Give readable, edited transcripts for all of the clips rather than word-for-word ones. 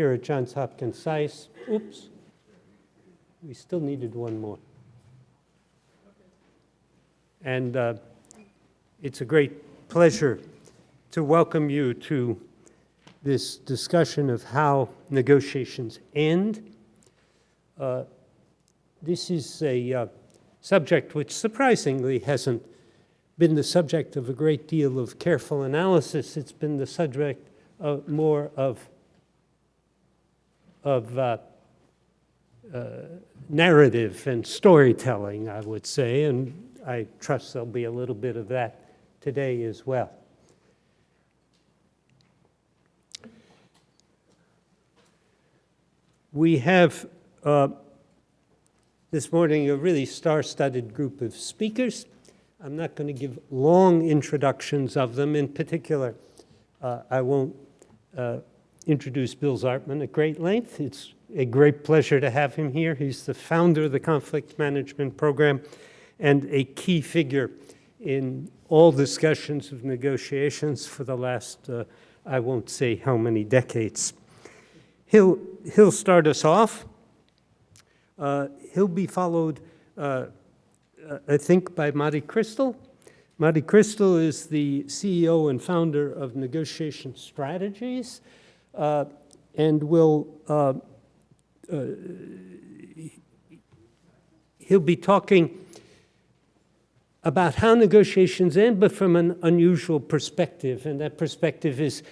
Here at Johns Hopkins SAIS. Oops, we still needed one more. And it's a great pleasure to welcome you to this discussion of how negotiations end. This is a subject which surprisingly hasn't been the subject of a great deal of careful analysis. It's been the subject of more of narrative and storytelling, I would say, and I trust there'll be a little bit of that today as well. We have this morning a really star-studded group of speakers. I'm not going to give long introductions of them. In particular, I won't introduce Bill Zartman at great length. It's a great pleasure to have him here. He's the founder of the Conflict Management Program and a key figure in all discussions of negotiations for the last, I won't say how many decades. He'll start us off. He'll be followed, I think, by Mari Crystal. Mari Crystal is the CEO and founder of Negotiation Strategies, and he'll be talking about how negotiations end, but from an unusual perspective, and that perspective is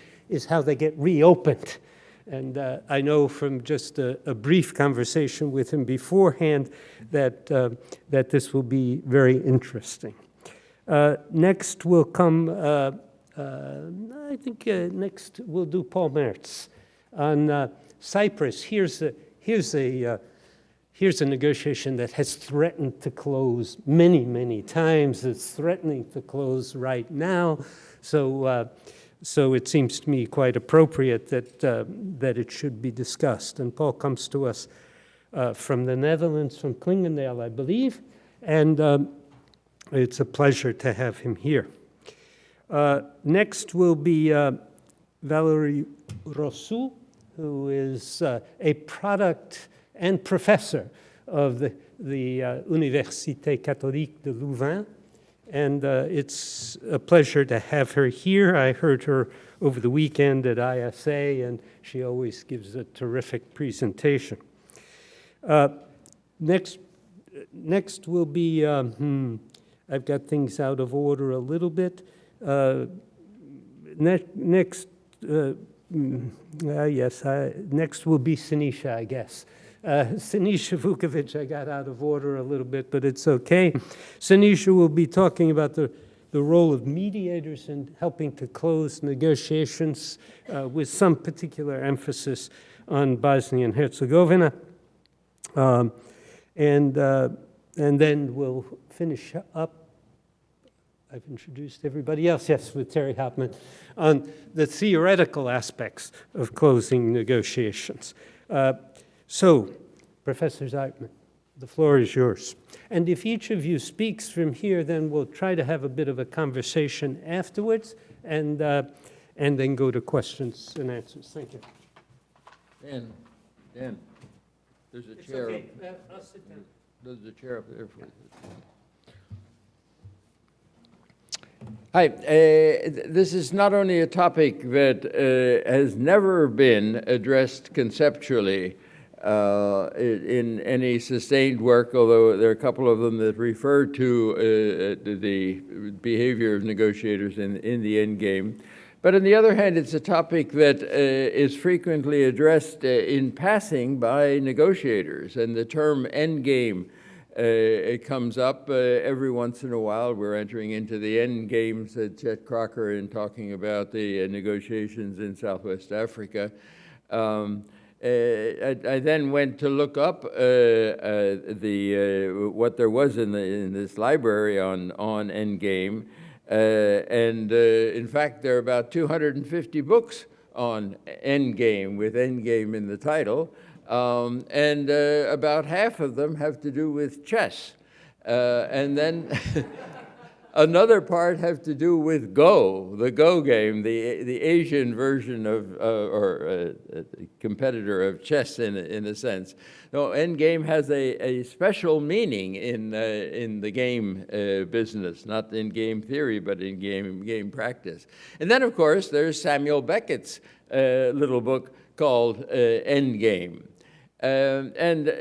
how they get reopened. And I know from just a brief conversation with him beforehand that this will be very interesting. Next will come, I think next we'll do Paul Mertz on Cyprus. Here's a negotiation that has threatened to close many, many times. It's threatening to close right now. So it seems to me quite appropriate that it should be discussed. And Paul comes to us from the Netherlands, from Clingendael, I believe, and it's a pleasure to have him here. Next will be Valerie Rosoux, who is a product and professor of the Université Catholique de Louvain. And it's a pleasure to have her here. I heard her over the weekend at ISA, and she always gives a terrific presentation. Next will be, I've got things out of order a little bit. Next will be Sinisa, I guess. Sinisa Vukovic, I got out of order a little bit, but it's okay. Sinisa will be talking about the role of mediators in helping to close negotiations with some particular emphasis on Bosnia and Herzegovina. And then we'll finish up. I've introduced everybody else, yes, with Terry Hopmann, on the theoretical aspects of closing negotiations. So, Professor Zartman, the floor is yours. And if each of you speaks from here, then we'll try to have a bit of a conversation afterwards, and then go to questions and answers. Thank you. Dan, there's a chair. Okay. I'll sit down. There's a chair up there for you. Hi, this is not only a topic that has never been addressed conceptually in any sustained work, although there are a couple of them that refer to the behavior of negotiators in the end game. But on the other hand, it's a topic that is frequently addressed in passing by negotiators, and the term end game it comes up every once in a while. We're entering into the end game, said Chet Crocker, in talking about the negotiations in Southwest Africa. I then went to look up what there was in this library on endgame, and in fact there are about 250 books on endgame, with endgame in the title, and about half of them have to do with chess, and then Another part have to do with Go, the Go game, the Asian version of, or competitor of chess in a sense. No, endgame has a special meaning in the game business, not in game theory, but in game practice. And then, of course, there's Samuel Beckett's little book called Endgame. In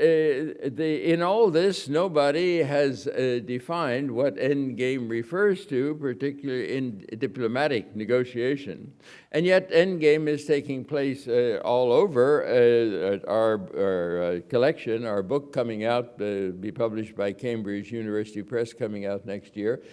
all this, nobody has defined what endgame refers to, particularly in diplomatic negotiation. And yet, endgame is taking place all over. Our collection, our book coming out, be published by Cambridge University Press, coming out next year,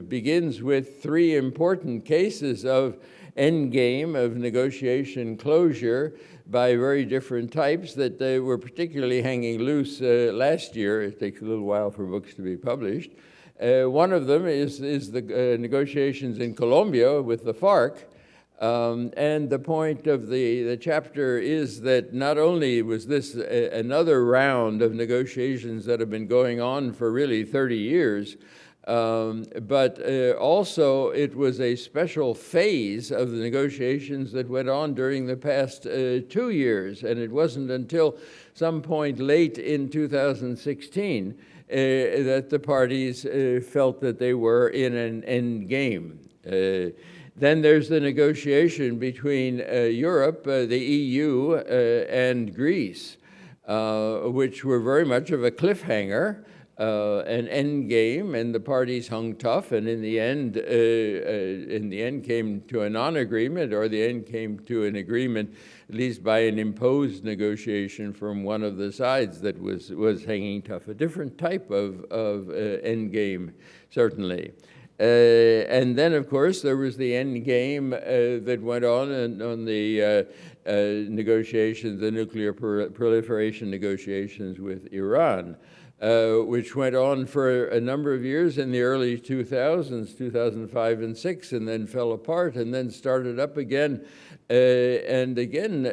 begins with 3 important cases of endgame, of negotiation closure, by very different types that were particularly hanging loose last year. It takes a little while for books to be published. One of them is the negotiations in Colombia with the FARC. And the point of the chapter is that not only was this another round of negotiations that have been going on for really 30 years, but also it was a special phase of the negotiations that went on during the past 2 years. And it wasn't until some point late in 2016 that the parties felt that they were in an end game. Then there's the negotiation between Europe, the EU, and Greece, which were very much of a cliffhanger. An end game, and the parties hung tough, and in the end came to a non-agreement, or the end came to an agreement, at least by an imposed negotiation from one of the sides that was hanging tough. A different type of end game, certainly. And then, of course, there was the end game that went on the negotiations, the nuclear proliferation negotiations with Iran. Which went on for a number of years in the early 2000s, 2005 and 6, and then fell apart and then started up again, and again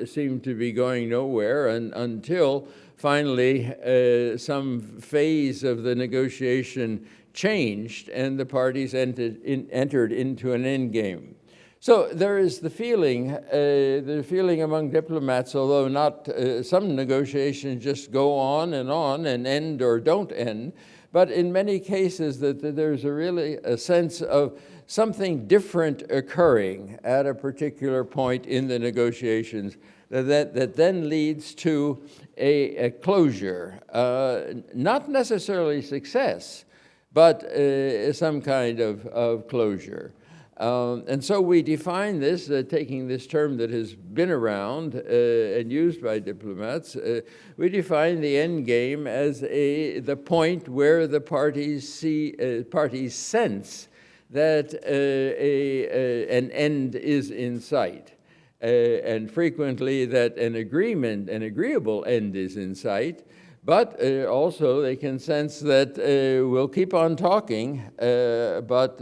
seemed to be going nowhere until finally some phase of the negotiation changed and the parties entered into an end game. So there is the feeling among diplomats, although not some negotiations just go on and end or don't end, but in many cases that there's really a sense of something different occurring at a particular point in the negotiations that then leads to a closure, not necessarily success, but some kind of closure. And so we define this, taking this term that has been around and used by diplomats, we define the end game as the point where the parties sense that an end is in sight, and frequently that an agreeable end is in sight. But also they can sense that we'll keep on talking, but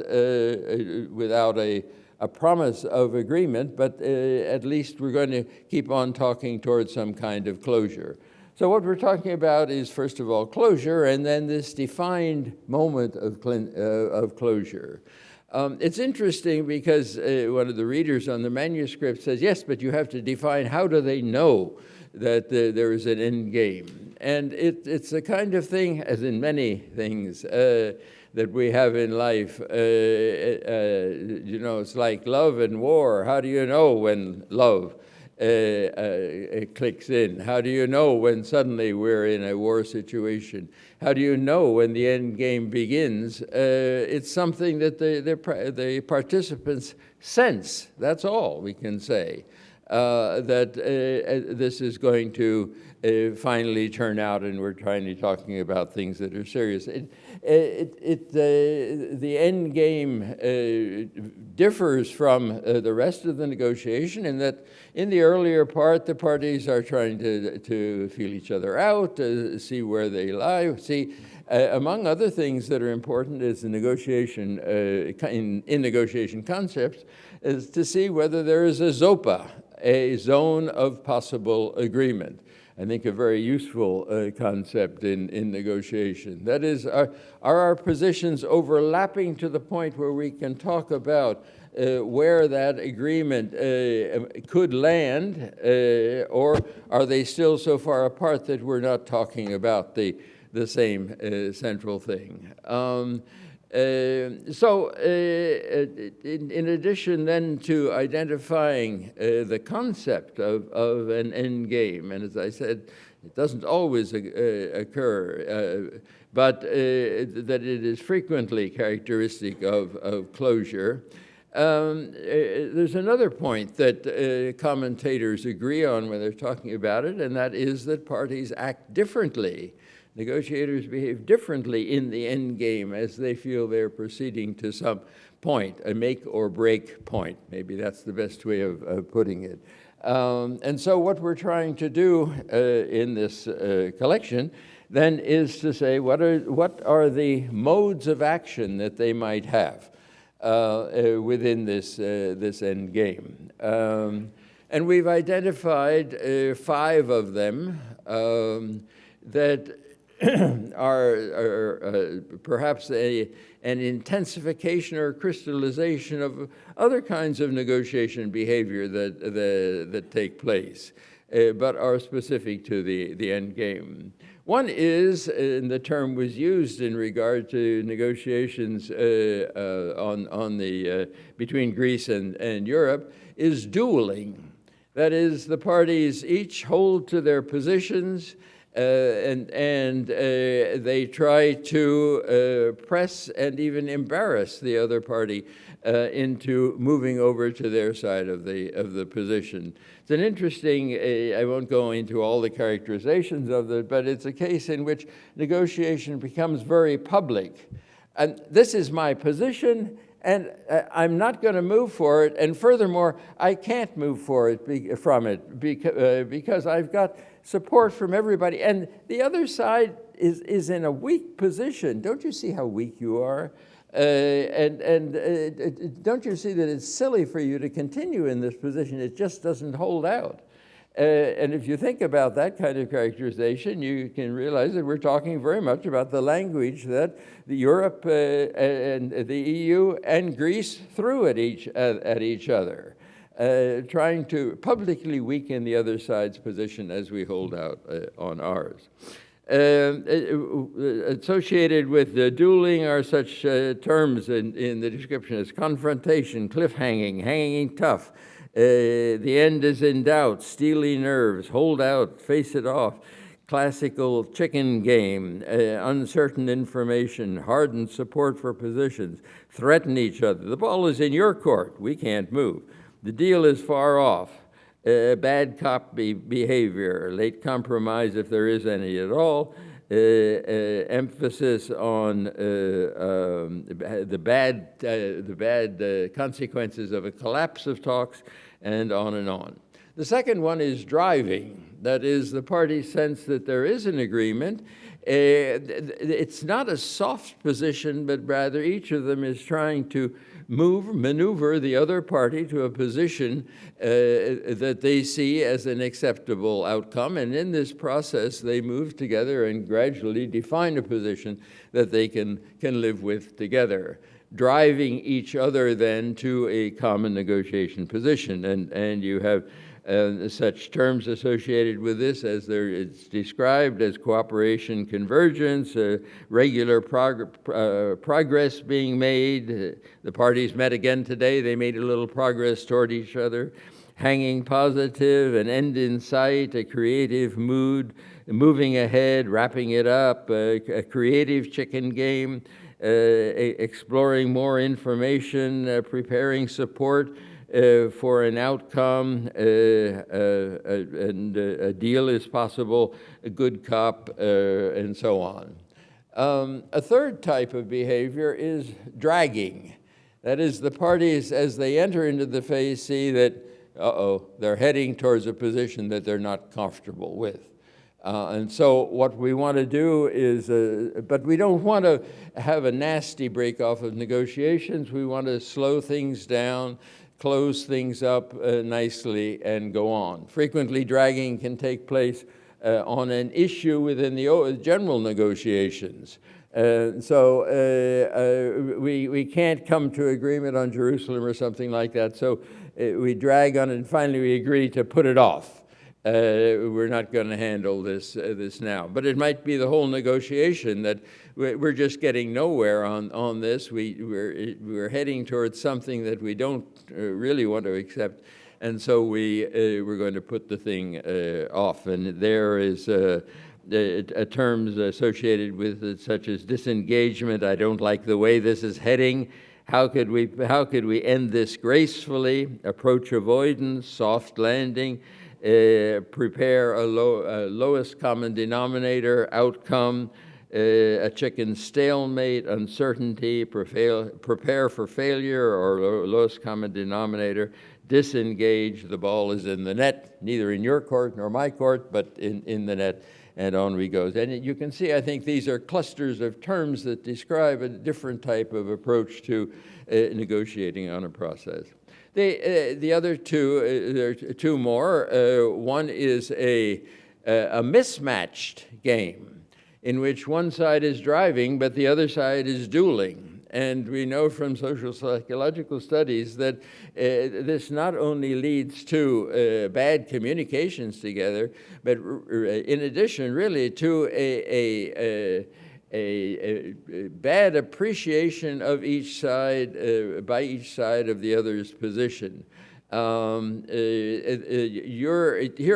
without a promise of agreement, but at least we're going to keep on talking towards some kind of closure. So what we're talking about is, first of all, closure, and then this defined moment of closure. It's interesting because one of the readers on the manuscript says, yes, but you have to define how do they know that there is an end game. And it's the kind of thing, as in many things that we have in life, it's like love and war. How do you know when love clicks in? How do you know when suddenly we're in a war situation? How do you know when the end game begins? It's something that the participants sense. That's all we can say. That this is going to finally turn out, and we're talking about things that are serious. The end game differs from the rest of the negotiation in that in the earlier part, the parties are trying to feel each other out, see where they lie. See, among other things that are important is the negotiation, in negotiation concepts, is to see whether there is a ZOPA, a zone of possible agreement. I think, a very useful concept in negotiation. That is, are our positions overlapping to the point where we can talk about where that agreement could land, or are they still so far apart that we're not talking about the same central thing? In addition then to identifying the concept of an end game, and as I said, it doesn't always occur, but that it is frequently characteristic of closure. There's another point that commentators agree on when they're talking about it, and that is that parties act differently. Negotiators behave differently in the end game as they feel they're proceeding to some point, a make or break point. Maybe that's the best way of putting it. And so what we're trying to do in this collection then is to say what are the modes of action that they might have within this end game. And we've identified 5 of them that are perhaps an intensification or crystallization of other kinds of negotiation behavior that take place, but are specific to the end game. One is, and the term was used in regard to negotiations between Greece and Europe, is dueling. That is, the parties each hold to their positions, and they try to press and even embarrass the other party into moving over to their side of the position. It's an interesting, I won't go into all the characterizations of it, but it's a case in which negotiation becomes very public. And this is my position, and I'm not going to move for it, and furthermore, I can't move from it because I've got support from everybody, and the other side is in a weak position. Don't you see how weak you are? Don't you see that it's silly for you to continue in this position? It just doesn't hold out. And if you think about that kind of characterization, you can realize that we're talking very much about the language that Europe and the EU and Greece threw at each other. Trying to publicly weaken the other side's position as we hold out on ours. Associated with dueling are such terms in the description as confrontation, cliffhanging, hanging tough. The end is in doubt, steely nerves, hold out, face it off. Classical chicken game, uncertain information, hardened support for positions, threaten each other. The ball is in your court, we can't move. The deal is far off. Bad cop behavior, late compromise if there is any at all, emphasis on the bad consequences of a collapse of talks, and on and on. The second one is driving. That is, the parties sense that there is an agreement. It's not a soft position, but rather each of them is trying to maneuver the other party to a position that they see as an acceptable outcome. And in this process, they move together and gradually define a position that they can live with together, driving each other then to a common negotiation position. And you have such terms associated with this as it's described as cooperation, convergence, regular progress being made. The parties met again today. They made a little progress toward each other. Hanging positive, an end in sight, a creative mood, moving ahead, wrapping it up, a creative chicken game, exploring more information, preparing support for an outcome, and a deal is possible, a good cop, and so on. A third type of behavior is dragging. That is, the parties, as they enter into the phase, see that, they're heading towards a position that they're not comfortable with. And so what we want to do is, but we don't want to have a nasty break-off of negotiations. We want to slow things down, close things up nicely, and go on. Frequently, dragging can take place on an issue within the general negotiations. So we can't come to agreement on Jerusalem or something like that, so we drag on it, and finally we agree to put it off. We're not going to handle this now. But it might be the whole negotiation that we're just getting nowhere on this. We're heading towards something that we don't really want to accept, and so we're going to put the thing off. And there is terms associated with it, such as disengagement. I don't like the way this is heading. How could we end this gracefully? Approach avoidance, soft landing. Prepare a lowest common denominator outcome, a chicken stalemate, uncertainty, prepare for failure or lowest common denominator, disengage, the ball is in the net, neither in your court nor my court, but in the net, and on we go. And you can see, I think these are clusters of terms that describe a different type of approach to negotiating on a process. The other two, there are two more. One is a mismatched game in which one side is driving, but the other side is dueling. And we know from social psychological studies that this not only leads to bad communications together, but in addition, really, to a bad appreciation of each side by each side of the other's position. Here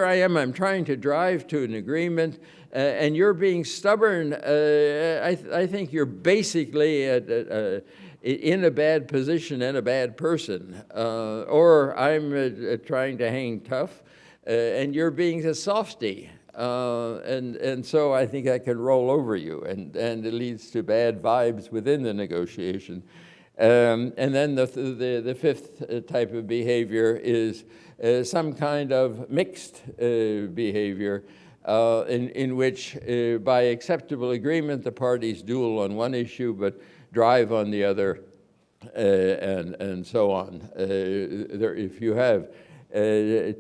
I am, I'm trying to drive to an agreement, and you're being stubborn. I think you're basically in a bad position and a bad person. Or I'm trying to hang tough, and you're being a softie. And so I think I can roll over you, and it leads to bad vibes within the negotiation. And then the fifth type of behavior is some kind of mixed behavior in which, by acceptable agreement, the parties duel on one issue but drive on the other, and so on. If you have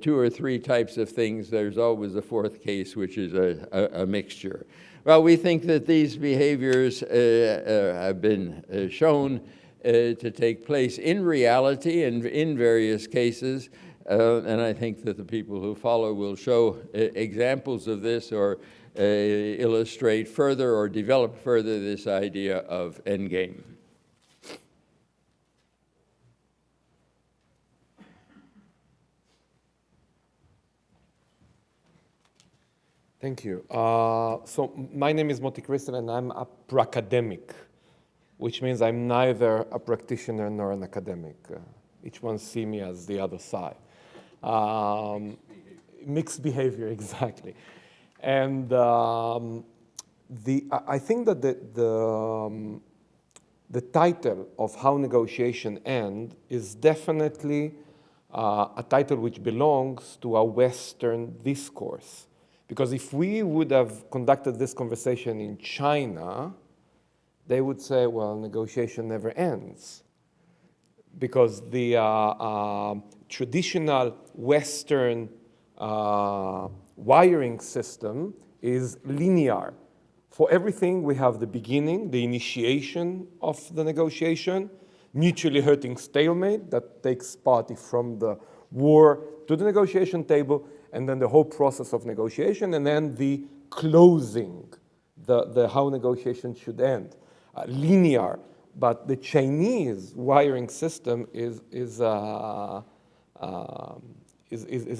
two or three types of things, there's always a fourth case, which is a mixture. Well, we think that these behaviors have been shown to take place in reality and in various cases, and I think that the people who follow will show examples of this, or illustrate further or develop further this idea of endgame. Thank you. So my name is Moti Kristel, and I'm a pracademic, which means I'm neither a practitioner nor an academic. Each one see me as the other side. Mixed behavior, exactly. And I think that the title of How Negotiation End is definitely a title which belongs to a Western discourse. Because if we would have conducted this conversation in China, they would say, well, negotiation never ends. Because the traditional Western wiring system is linear. For everything, we have the beginning, the initiation of the negotiation, mutually hurting stalemate that takes party from the war to the negotiation table, and then the whole process of negotiation, and then the closing, the how negotiation should end. Linear, but the Chinese wiring system is a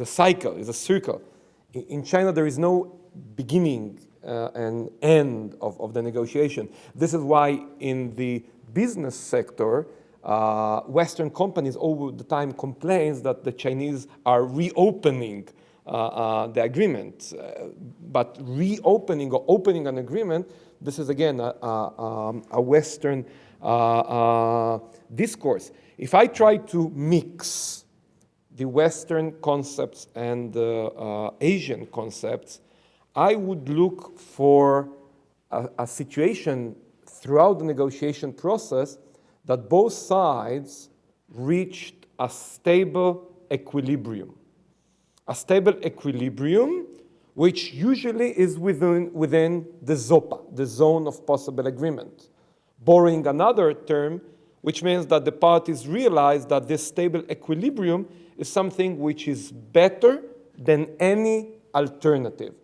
cycle, is a circle. In China, there is no beginning and end of the negotiation. This is why in the business sector, Western companies all the time complain that the Chinese are reopening the agreement. But reopening or opening an agreement, this is again a Western discourse. If I try to mix the Western concepts and the Asian concepts, I would look for a situation throughout the negotiation process that both sides reached a stable equilibrium. A stable equilibrium which usually is within the ZOPA, the zone of possible agreement. Borrowing another term, which means that the parties realize that this stable equilibrium is something which is better than any alternative,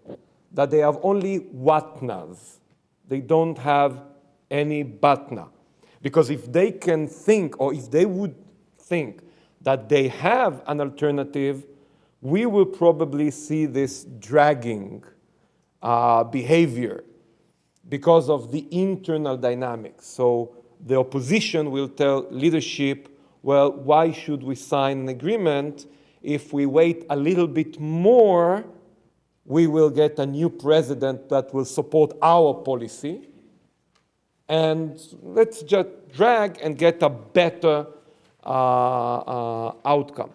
that they have only watnas. They don't have any batna. Because if they can think, or if they would think that they have an alternative, we will probably see this dragging behavior because of the internal dynamics. So the opposition will tell leadership, well, why should we sign an agreement? If we wait a little bit more, we will get a new president that will support our policy. And let's just drag and get a better outcome.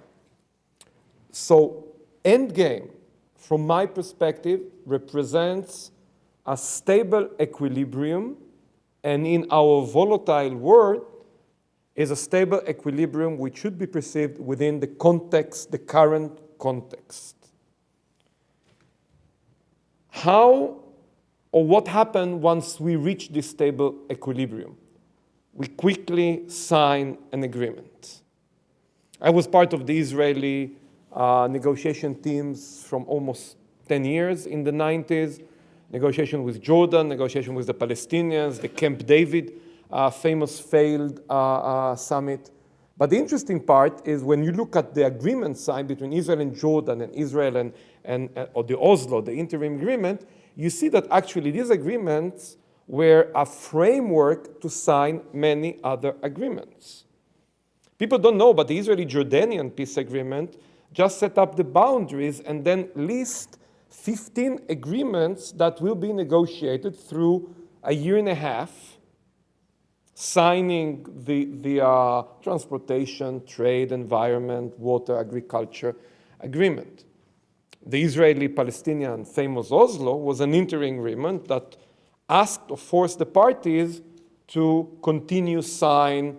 So endgame, from my perspective, represents a stable equilibrium, and in our volatile world is a stable equilibrium which should be perceived within the context, the current context. How or what happened once we reach this stable equilibrium? We quickly sign an agreement. I was part of the Israeli negotiation teams from almost 10 years in the 90s, negotiation with Jordan, negotiation with the Palestinians, the Camp David famous failed summit. But the interesting part is when you look at the agreement signed between Israel and Jordan and Israel or the Oslo, the interim agreement, you see that actually these agreements were a framework to sign many other agreements. People don't know, but the Israeli-Jordanian peace agreement just set up the boundaries and then list 15 agreements that will be negotiated through a year and a half, signing the transportation, trade, environment, water, agriculture agreement. The Israeli-Palestinian famous Oslo was an interim agreement that asked or forced the parties to continue sign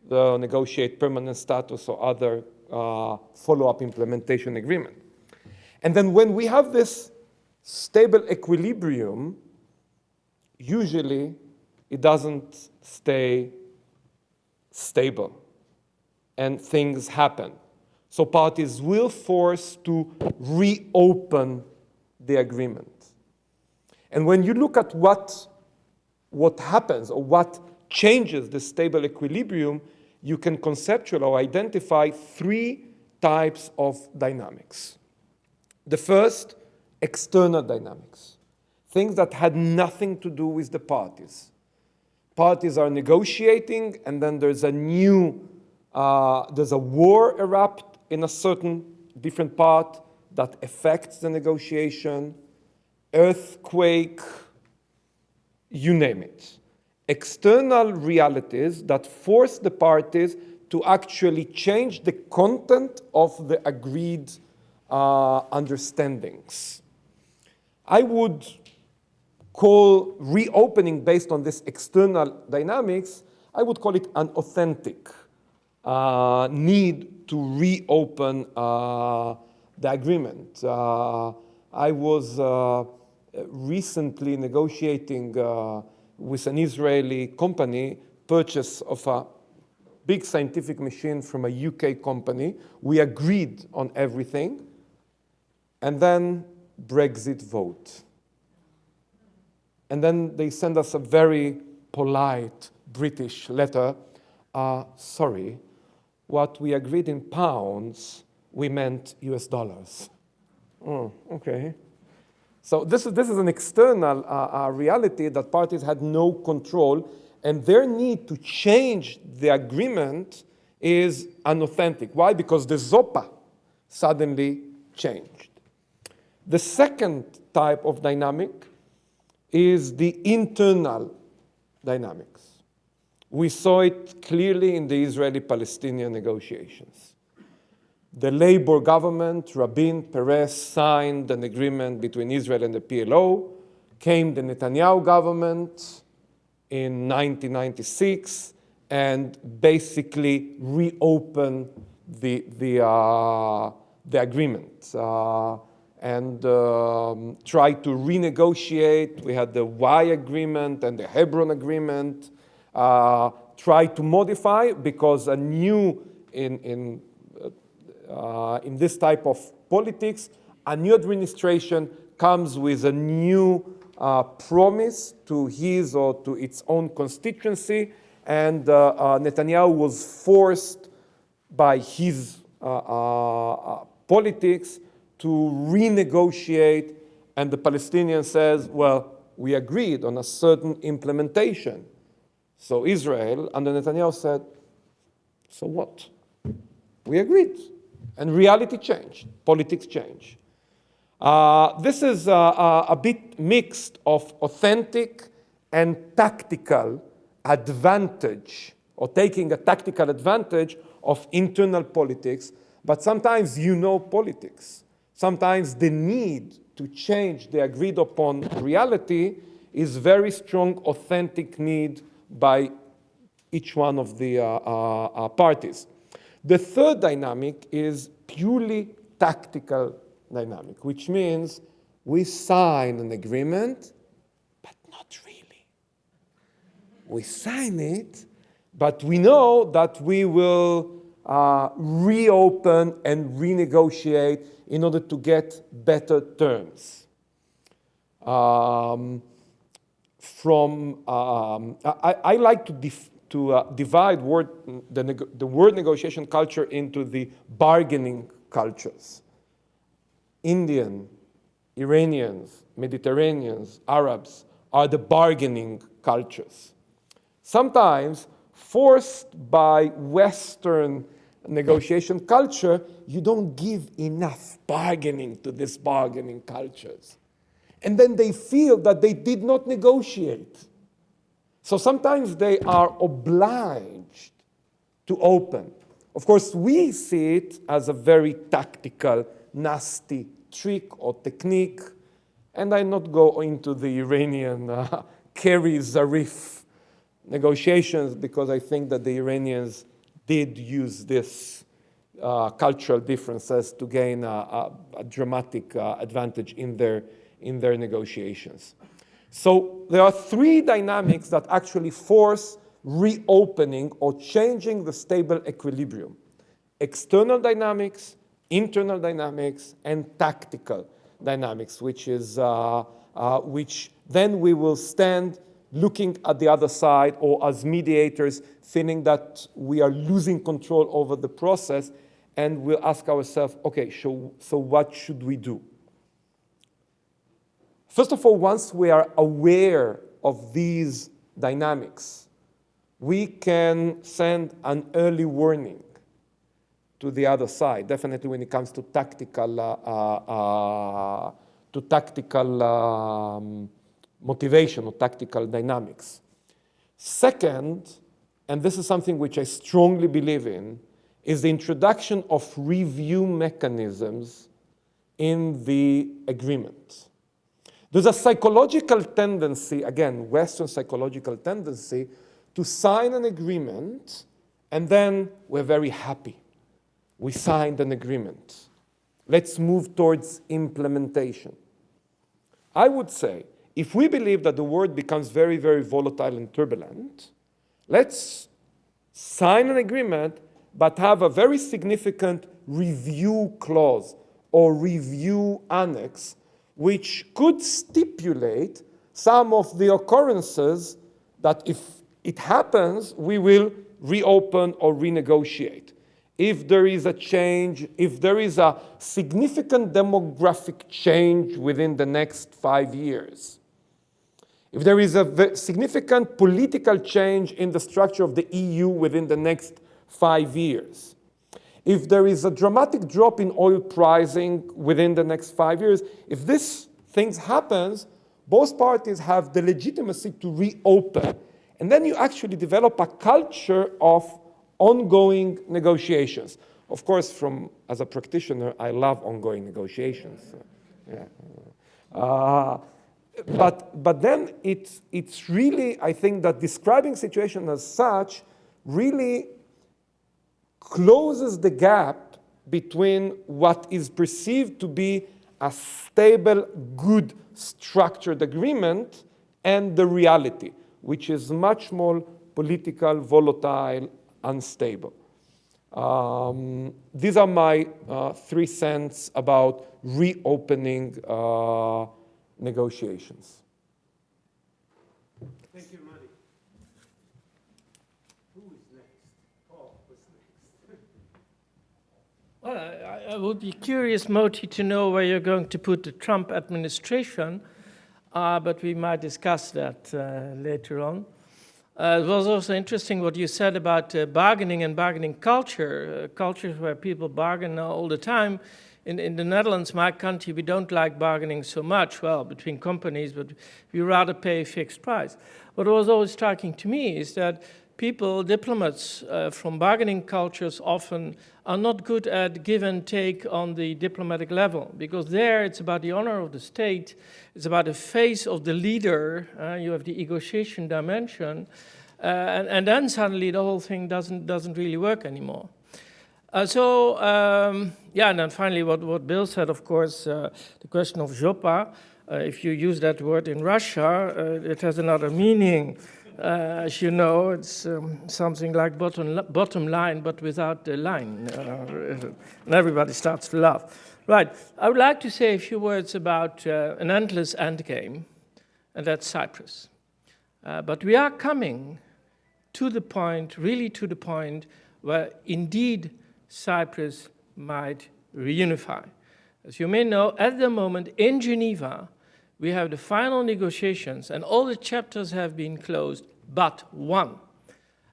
the negotiate permanent status or other follow-up implementation agreement. And then when we have this stable equilibrium, usually it doesn't stay stable and things happen. So parties will force to reopen the agreement. And when you look at what happens or what changes the stable equilibrium, you can conceptualize or identify three types of dynamics. The first, external dynamics, things that had nothing to do with the parties. Parties are negotiating, and then there's a war erupt in a certain different part that affects the negotiation, earthquake, you name it. External realities that force the parties to actually change the content of the agreed understandings. I would call reopening based on this external dynamics, I would call it an authentic need to reopen the agreement. I was recently negotiating with an Israeli company purchase of a big scientific machine from a UK company. We agreed on everything, and then Brexit vote. And then they send us a very polite British letter. Sorry, what we agreed in pounds, we meant US dollars. Oh, okay. So this is an external reality that parties had no control, and their need to change the agreement is unauthentic. Why? Because the ZOPA suddenly changed. The second type of dynamic is the internal dynamics. We saw it clearly in the Israeli-Palestinian negotiations. The Labour government, Rabin, Peres, signed an agreement between Israel and the PLO. Came the Netanyahu government in 1996 and basically reopened the agreement. and tried to renegotiate. We had the Y agreement and the Hebron agreement, tried to modify because a new, in this type of politics, a new administration comes with a new promise to his or to its own constituency, and Netanyahu was forced by his politics to renegotiate, and the Palestinian says, well, we agreed on a certain implementation. So Israel under Netanyahu said, so what? We agreed. And reality changed, politics changed. This is a bit mixed of authentic and tactical advantage, or taking a tactical advantage of internal politics, but sometimes politics. Sometimes the need to change the agreed upon reality is very strong, authentic need by each one of the parties. The third dynamic is purely tactical dynamic, which means we sign an agreement, but not really. We sign it, but we know that we will reopen and renegotiate in order to get better terms. I like to divide the word negotiation culture into the bargaining cultures. Indian, Iranians, Mediterraneans, Arabs are the bargaining cultures. Sometimes, forced by Western negotiation culture, you don't give enough bargaining to these bargaining cultures. And then they feel that they did not negotiate. So sometimes they are obliged to open. Of course, we see it as a very tactical, nasty trick or technique, and I not go into the Iranian Kerry Zarif negotiations, because I think that the Iranians did use this cultural differences to gain a dramatic advantage in their negotiations. So there are three dynamics that actually force reopening or changing the stable equilibrium: external dynamics, internal dynamics, and tactical dynamics, which then we will stand looking at the other side, or as mediators, feeling that we are losing control over the process, and we'll ask ourselves, okay, so what should we do? First of all, once we are aware of these dynamics, we can send an early warning to the other side, definitely when it comes to tactical motivation or tactical dynamics. Second, and this is something which I strongly believe in, is the introduction of review mechanisms in the agreement. There's a psychological tendency, again, Western psychological tendency, to sign an agreement and then we're very happy. We signed an agreement. Let's move towards implementation. I would say, if we believe that the world becomes very, very volatile and turbulent, let's sign an agreement, but have a very significant review clause or review annex, which could stipulate some of the occurrences that if it happens, we will reopen or renegotiate. If there is a change, if there is a significant demographic change within the next 5 years, if there is a significant political change in the structure of the EU within the next 5 years, if there is a dramatic drop in oil pricing within the next 5 years, if these things happens, both parties have the legitimacy to reopen. And then you actually develop a culture of ongoing negotiations. Of course, as a practitioner, I love ongoing negotiations. Yeah. But then it's really, I think that describing situation as such really closes the gap between what is perceived to be a stable, good, structured agreement and the reality, which is much more political, volatile, unstable. These are my 3 cents about reopening negotiations. Thank you, Mari. Who is next? Paul, what's next? Well, I would be curious, Moti, to know where you're going to put the Trump administration, but we might discuss that later on. It was also interesting what you said about bargaining and bargaining culture, cultures where people bargain all the time. In the Netherlands, my country, we don't like bargaining so much, well, between companies, but we rather pay a fixed price. What was always striking to me is that people, diplomats from bargaining cultures often are not good at give and take on the diplomatic level, because there it's about the honor of the state, it's about the face of the leader, you have the negotiation dimension, and then suddenly the whole thing doesn't really work anymore. Yeah, and then finally what Bill said, of course, the question of Jopa, if you use that word in Russia, it has another meaning. As you know, it's something like bottom line, but without the line. And everybody starts to laugh. Right, I would like to say a few words about an endless endgame, and that's Cyprus. But we are coming to the point, really to the point, where indeed Cyprus might reunify. As you may know, at the moment in Geneva, we have the final negotiations, and all the chapters have been closed, but one,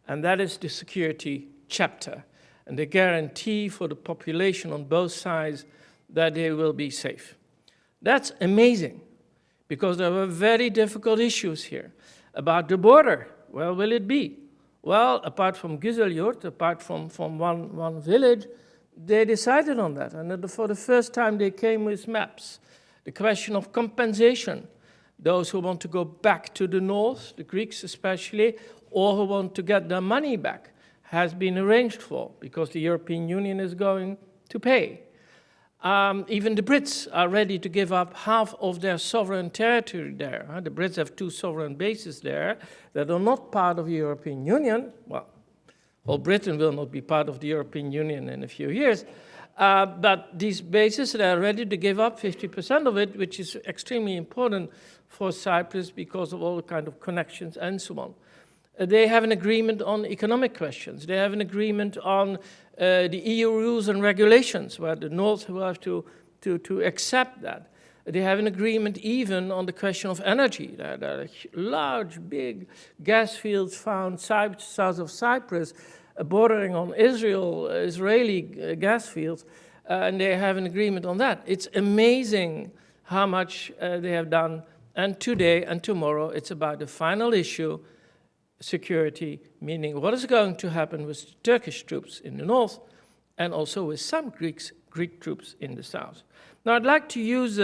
and that is the security chapter, and the guarantee for the population on both sides that they will be safe. That's amazing, because there were very difficult issues here. About the border, where will it be? Well, apart from Güzelyurt, apart from one village, they decided on that, and for the first time they came with maps. The question of compensation, those who want to go back to the north, the Greeks especially, or who want to get their money back, has been arranged for, because the European Union is going to pay. Even the Brits are ready to give up half of their sovereign territory there. The Brits have 2 sovereign bases there that are not part of the European Union. Well, whole Britain will not be part of the European Union in a few years. But these bases, they are ready to give up 50% of it, which is extremely important for Cyprus because of all the kind of connections and so on. They have an agreement on economic questions. They have an agreement on the EU rules and regulations, where the North will have to accept that. They have an agreement even on the question of energy. There are large, big gas fields found south of Cyprus, bordering on Israeli gas fields, and they have an agreement on that. It's amazing how much they have done, and today and tomorrow it's about the final issue, security, meaning what is going to happen with the Turkish troops in the north, and also with some Greek troops in the south. Now I'd like to use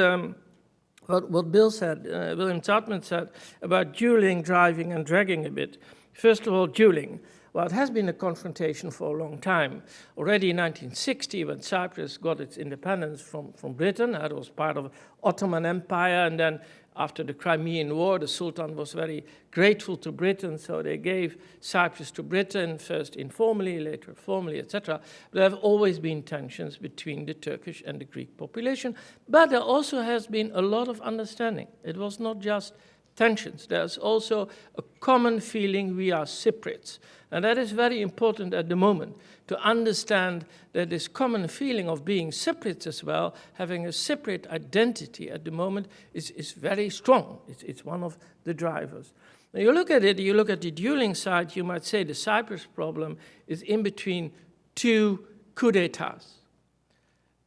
what Bill said, William Todman said, about dueling, driving, and dragging a bit. First of all, dueling. Well, it has been a confrontation for a long time. Already in 1960, when Cyprus got its independence from Britain, it was part of Ottoman Empire, and then after the Crimean War, the Sultan was very grateful to Britain, so they gave Cyprus to Britain, first informally, later formally, etc. There have always been tensions between the Turkish and the Greek population, but there also has been a lot of understanding. It was not just tensions. There's also a common feeling we are Cypriots. And that is very important at the moment, to understand that this common feeling of being Cypriots as well, having a Cypriot identity at the moment, is very strong. It's one of the drivers. Now you look at it, you look at the dueling side, you might say the Cyprus problem is in between 2 coups d'etats,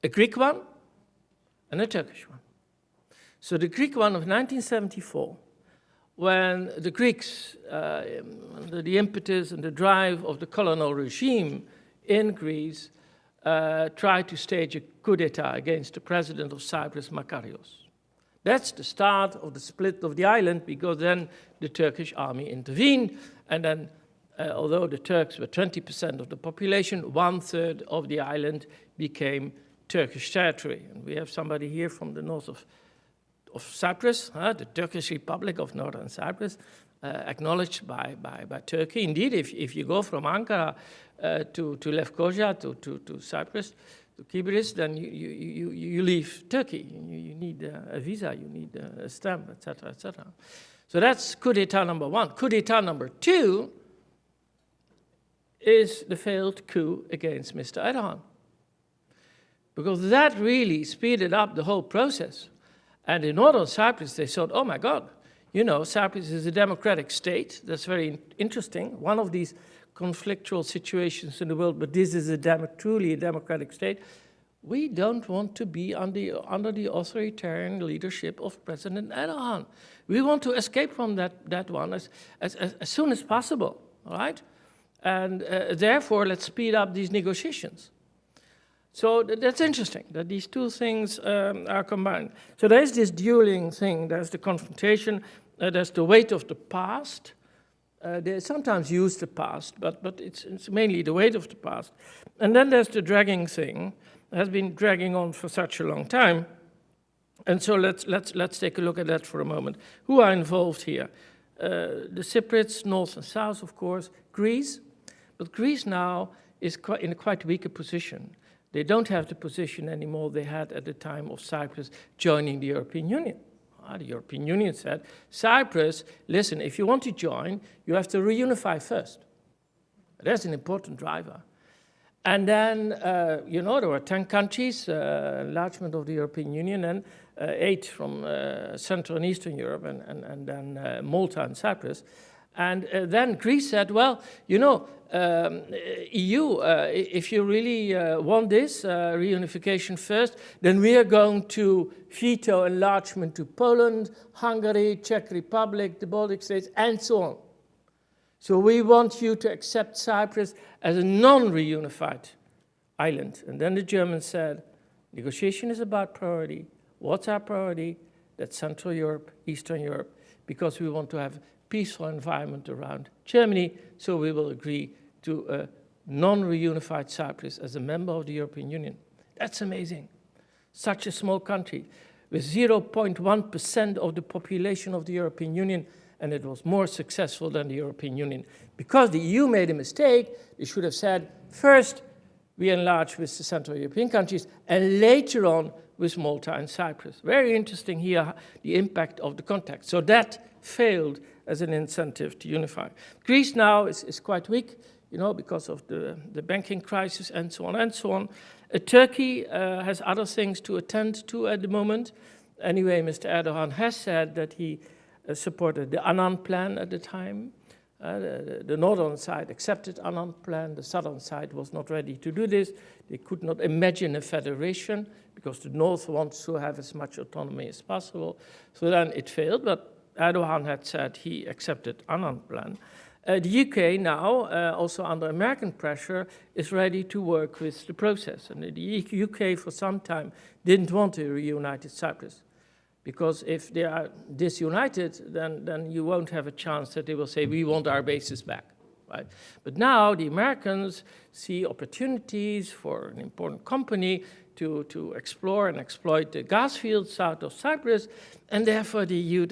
a Greek one and a Turkish one. So the Greek one of 1974, when the Greeks, under the impetus and the drive of the colonial regime in Greece, tried to stage a coup d'etat against the president of Cyprus, Makarios. That's the start of the split of the island, because then the Turkish army intervened, and then, although the Turks were 20% of the population, 1/3 of the island became Turkish territory. And we have somebody here from the north of Cyprus, the Turkish Republic of Northern Cyprus, acknowledged by Turkey. Indeed, if you go from Ankara to Lefkoja, to Cyprus, to Kibris, then you leave Turkey. You need a visa, you need a stamp, etc., etc. So that's coup d'etat number one. Coup d'etat number two is the failed coup against Mr. Erdogan, because that really speeded up the whole process. And in Northern Cyprus, they thought, oh my God, you know, Cyprus is a democratic state. That's very interesting. One of these conflictual situations in the world, but this is truly a democratic state. We don't want to be under the authoritarian leadership of President Erdogan. We want to escape from that one as soon as possible, all right? And therefore, let's speed up these negotiations. So that's interesting, that these two things are combined. So there's this dueling thing. There's the confrontation. There's the weight of the past. They sometimes use the past, but it's mainly the weight of the past. And then there's the dragging thing. It has been dragging on for such a long time. And so let's take a look at that for a moment. Who are involved here? The Cypriots, north and south, of course. Greece. But Greece now is in a quite weaker position. They don't have the position anymore they had at the time of Cyprus joining the European Union. The European Union said, Cyprus, listen, if you want to join, you have to reunify first. That's an important driver. And then, you know, there were 10 countries, enlargement of the European Union, and 8 from Central and Eastern Europe, and then Malta and Cyprus. And then Greece said, well, you know, EU, if you really want this reunification first, then we are going to veto enlargement to Poland, Hungary, Czech Republic, the Baltic states, and so on. So we want you to accept Cyprus as a non-reunified island. And then the Germans said, negotiation is about priority. What's our priority? That's Central Europe, Eastern Europe, because we want to have peaceful environment around Germany, so we will agree to a non-reunified Cyprus as a member of the European Union. That's amazing. Such a small country with 0.1% of the population of the European Union, and it was more successful than the European Union. Because the EU made a mistake, they should have said, first, we enlarge with the Central European countries, and later on with Malta and Cyprus. Very interesting here, the impact of the contact. So that failed as an incentive to unify. Greece now is quite weak, you know, because of the banking crisis and so on and so on. Turkey has other things to attend to at the moment. Anyway, Mr. Erdogan has said that he supported the Annan plan at the time. The northern side accepted Annan plan. The southern side was not ready to do this. They could not imagine a federation because the north wants to have as much autonomy as possible. So then it failed, but Erdogan had said he accepted Annan plan. The UK now, also under American pressure, is ready to work with the process. And the UK for some time didn't want a reunited Cyprus. Because if they are disunited, then you won't have a chance that they will say, we want our bases back, right? But now the Americans see opportunities for an important company to explore and exploit the gas fields south of Cyprus, and therefore the EU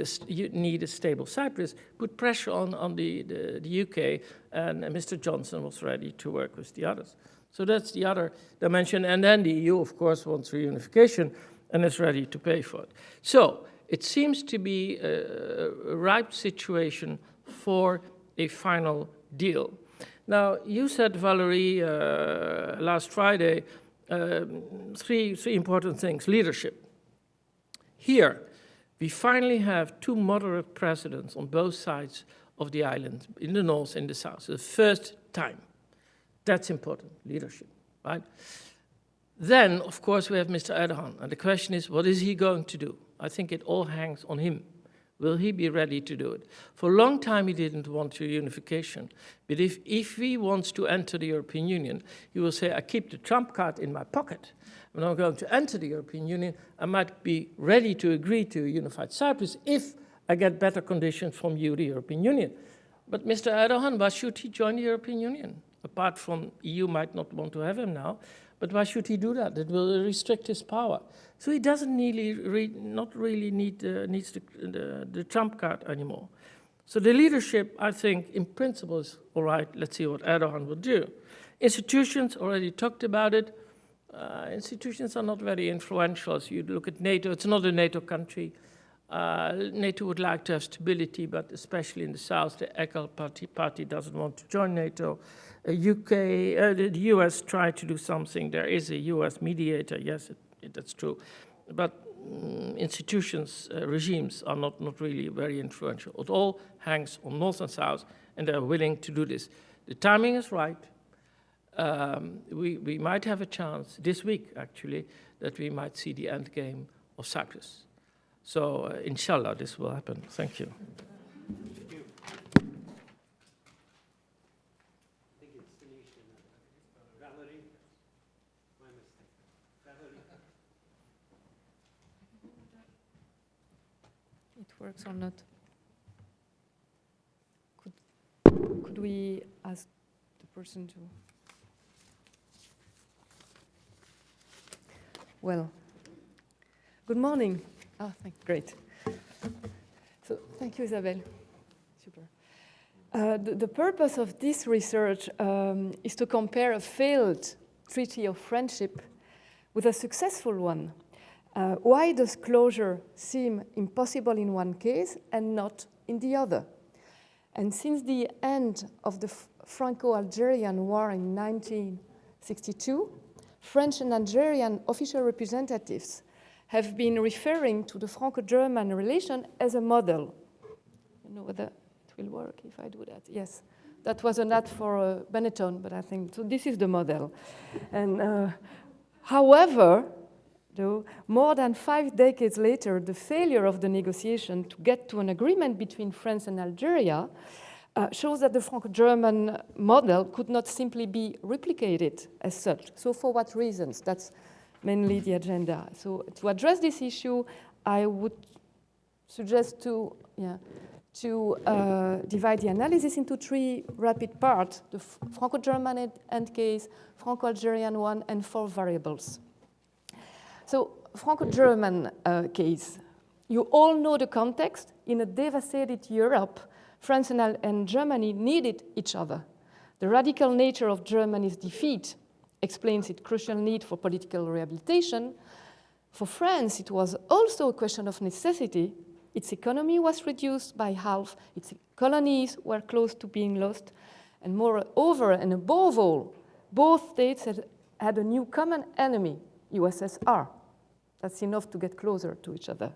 need a stable Cyprus, put pressure on the UK, and Mr. Johnson was ready to work with the others. So that's the other dimension, and then the EU, of course, wants reunification, and is ready to pay for it. So it seems to be a ripe situation for a final deal. Now, you said, Valerie, last Friday, three important things. Leadership. Here, we finally have two moderate presidents on both sides of the island, in the north and the south. The first time. That's important, leadership, right? Then, of course, we have Mr. Erdogan. And the question is, what is he going to do? I think it all hangs on him. Will he be ready to do it? For a long time, he didn't want reunification. But if he wants to enter the European Union, he will say, I keep the trump card in my pocket. When I'm going to enter the European Union, I might be ready to agree to a unified Cyprus if I get better conditions from you, the European Union. But Mr. Erdogan, why should he join the European Union? Apart from EU might not want to have him now, But why should he do that? It will restrict his power. So he doesn't not really needs the trump card anymore. So the leadership, I think, in principle is all right. Let's see what Erdogan will do. Institutions, already talked about it. Institutions are not very influential. As you look at NATO, it's not a NATO country. NATO would like to have stability, but especially in the south, the ECHL party doesn't want to join NATO. The US tried to do something. There is a US mediator, yes, that's true. But institutions, regimes are not really very influential. It all hangs on North and South, and they're willing to do this. The timing is right. We might have a chance this week, actually, that we might see the end game of Cyprus. So, inshallah, this will happen. Thank you. Thank you. I think it's Sinisa. Valerie? My mistake. Valerie? It works or not? Could we ask the person to... Well, good morning. Oh, great. So, thank you, Isabelle. Super. The purpose of this research is to compare a failed treaty of friendship with a successful one. Why does closure seem impossible in one case and not in the other? And since the end of the Franco-Algerian War in 1962, French and Algerian official representatives have been referring to the Franco-German relation as a model. I don't know whether it will work if I do that. Yes, that was an ad for Benetton, but I think, so this is the model. And however, though, more than 5 decades later, the failure of the negotiation to get to an agreement between France and Algeria shows that the Franco-German model could not simply be replicated as such. So for what reasons? That's mainly the agenda. So to address this issue, I would suggest to divide the analysis into 3 rapid parts: the Franco-German end case, Franco-Algerian one, and 4 variables. So Franco-German case. You all know the context. In a devastated Europe, France and Germany needed each other. The radical nature of Germany's defeat explains its crucial need for political rehabilitation. For France, it was also a question of necessity. Its economy was reduced by half, its colonies were close to being lost, and moreover, and above all, both states had a new common enemy, USSR. That's enough to get closer to each other.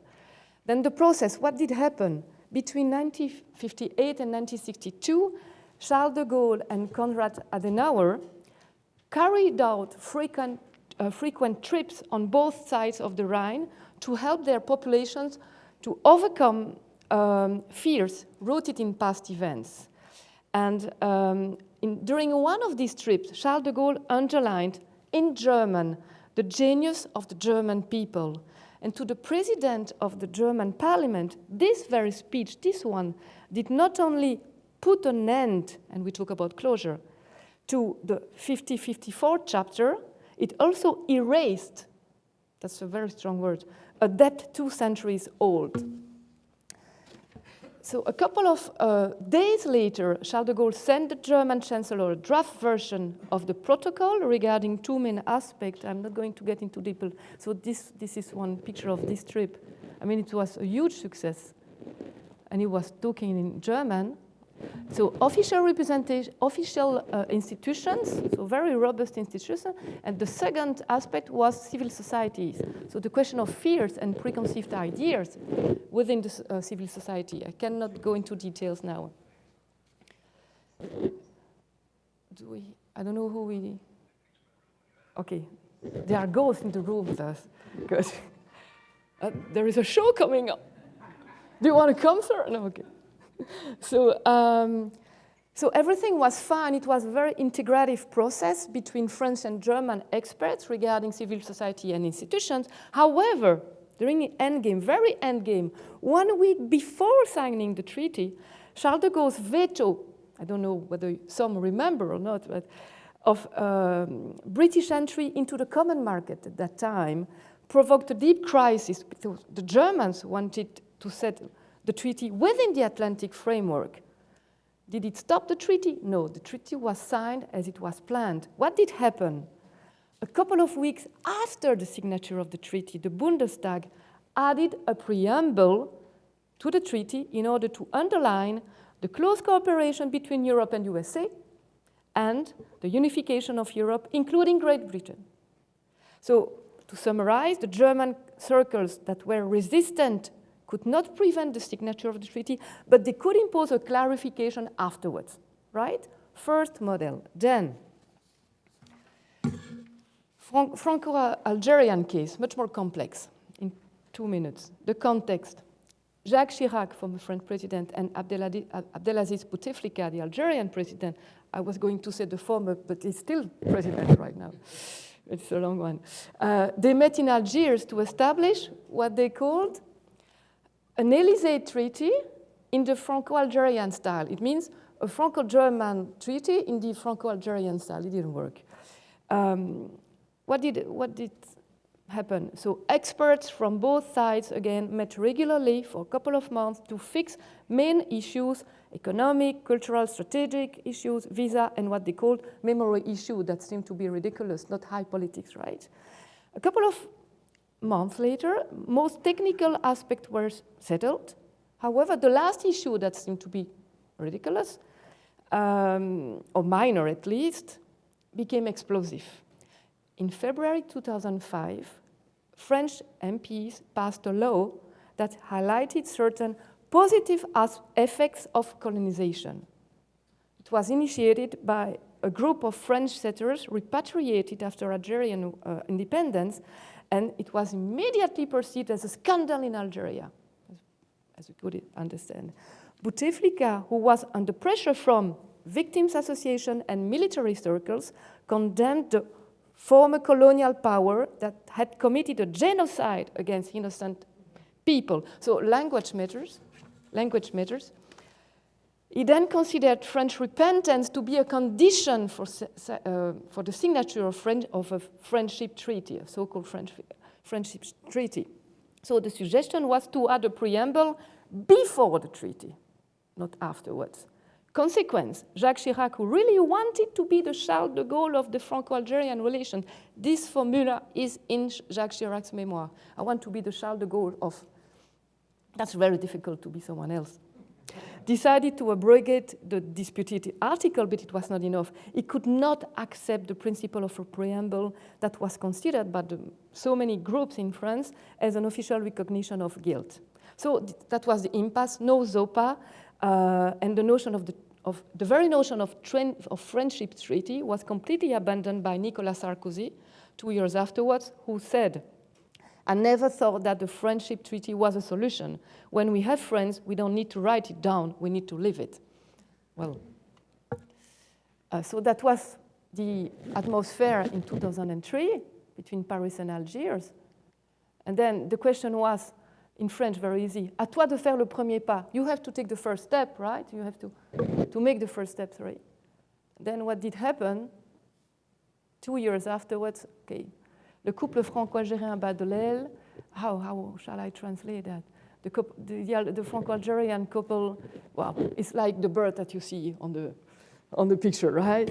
Then the process, what did happen? Between 1958 and 1962, Charles de Gaulle and Konrad Adenauer carried out frequent trips on both sides of the Rhine to help their populations to overcome fears rooted in past events. And during one of these trips, Charles de Gaulle underlined in German the genius of the German people. And to the president of the German parliament, this very speech, this one, did not only put an end, and we talk about closure, to the 50-54 chapter, it also erased, that's a very strong word, a debt 2 centuries old. So a couple of days later, Charles de Gaulle sent the German chancellor a draft version of the protocol regarding 2 main aspects. I'm not going to get into detail. So this is one picture of this trip. I mean, it was a huge success. And he was talking in German. So official representation, official institutions, so very robust institutions. And the second aspect was civil societies. So the question of fears and preconceived ideas within the civil society. I cannot go into details now. I don't know who we... Okay, there are ghosts in the room with us. Good. There is a show coming up. Do you want to come, sir? No, okay. So everything was fine. It was a very integrative process between French and German experts regarding civil society and institutions. However, during the endgame, very endgame, 1 week before signing the treaty, Charles de Gaulle's veto, I don't know whether some remember or not, but of British entry into the common market at that time provoked a deep crisis because the Germans wanted to set the treaty within the Atlantic framework. Did it stop the treaty? No, the treaty was signed as it was planned. What did happen? A couple of weeks after the signature of the treaty, the Bundestag added a preamble to the treaty in order to underline the close cooperation between Europe and USA and the unification of Europe, including Great Britain. So, to summarize, the German circles that were resistant could not prevent the signature of the treaty, but they could impose a clarification afterwards, right? First model. Then, Franco-Algerian case, much more complex, in 2 minutes. The context. Jacques Chirac, former French president, and Abdelaziz Bouteflika, the Algerian president. I was going to say the former, but he's still president right now. It's a long one. They met in Algiers to establish what they called an Élysée treaty in the Franco-Algerian style. It means a Franco-German treaty in the Franco-Algerian style. It didn't work. What did happen? So experts from both sides, again, met regularly for a couple of months to fix main issues: economic, cultural, strategic issues, visa, and what they called memory issue that seemed to be ridiculous, not high politics, right? A couple of months later, most technical aspects were settled. However, the last issue that seemed to be ridiculous, or minor at least, became explosive. In February 2005, French MPs passed a law that highlighted certain positive effects of colonization. It was initiated by a group of French settlers repatriated after Algerian independence, and it was immediately perceived as a scandal in Algeria, as you could understand. Bouteflika, who was under pressure from victims' association and military circles, condemned the former colonial power that had committed a genocide against innocent people. So language matters. Language matters. He then considered French repentance to be a condition for the signature of a friendship treaty, a so-called friendship treaty. So the suggestion was to add a preamble before the treaty, not afterwards. Consequence, Jacques Chirac, who really wanted to be the Charles de Gaulle of the Franco-Algerian relation, this formula is in Jacques Chirac's memoir. I want to be the Charles de Gaulle of... That's very difficult to be someone else. Decided to abrogate the disputed article, but it was not enough. He could not accept the principle of a preamble that was considered by so many groups in France as an official recognition of guilt. So that was the impasse, no ZOPA, and the notion of the very notion of friendship treaty was completely abandoned by Nicolas Sarkozy 2 years afterwards, who said, "I never thought that the friendship treaty was a solution. When we have friends, we don't need to write it down, we need to live it." Well, so that was the atmosphere in 2003 between Paris and Algiers. And then the question was, in French, very easy, à toi de faire le premier pas. You have to take the first step, right? You have to make the first step, sorry. Then what did happen? 2 years afterwards, okay, le couple franco-algérien bat de l'aile. How shall I translate that? The Franco-Algerian couple, well, it's like the bird that you see on the picture, right?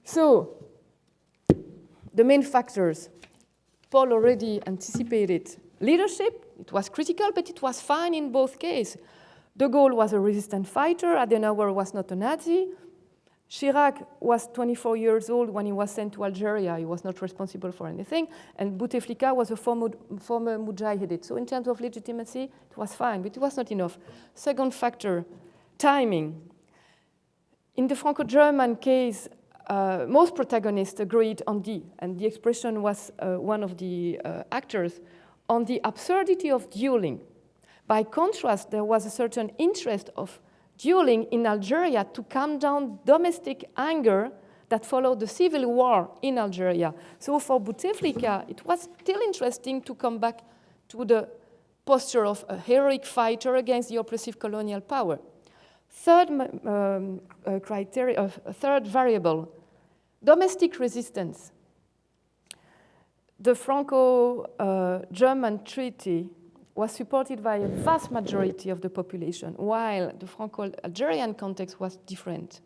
So, the main factors, Paul already anticipated. Leadership, it was critical, but it was fine in both cases. De Gaulle was a resistant fighter, Adenauer was not a Nazi. Chirac was 24 years old when he was sent to Algeria. He was not responsible for anything. And Bouteflika was a former mujahideen. So in terms of legitimacy, it was fine, but it was not enough. Second factor, timing. In the Franco-German case, most protagonists agreed on and the expression was one of the actors, on the absurdity of dueling. By contrast, there was a certain interest of dueling in Algeria to calm down domestic anger that followed the civil war in Algeria. So for Bouteflika, it was still interesting to come back to the posture of a heroic fighter against the oppressive colonial power. Third variable, Domestic resistance. The Franco-German treaty was supported by a vast majority of the population, while the Franco-Algerian context was different.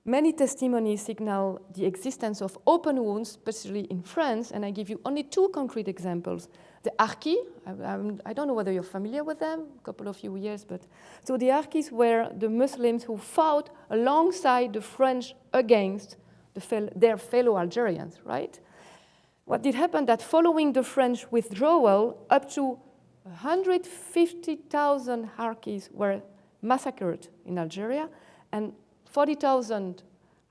Many testimonies signal the existence of open wounds, especially in France, and I give you only two concrete examples. The Harkis, I don't know whether you're familiar with them, a couple of years, but so the Harkis were the Muslims who fought alongside the French against their fellow Algerians, right? What did happen that following the French withdrawal, up to 150,000 Harkis were massacred in Algeria, and 40,000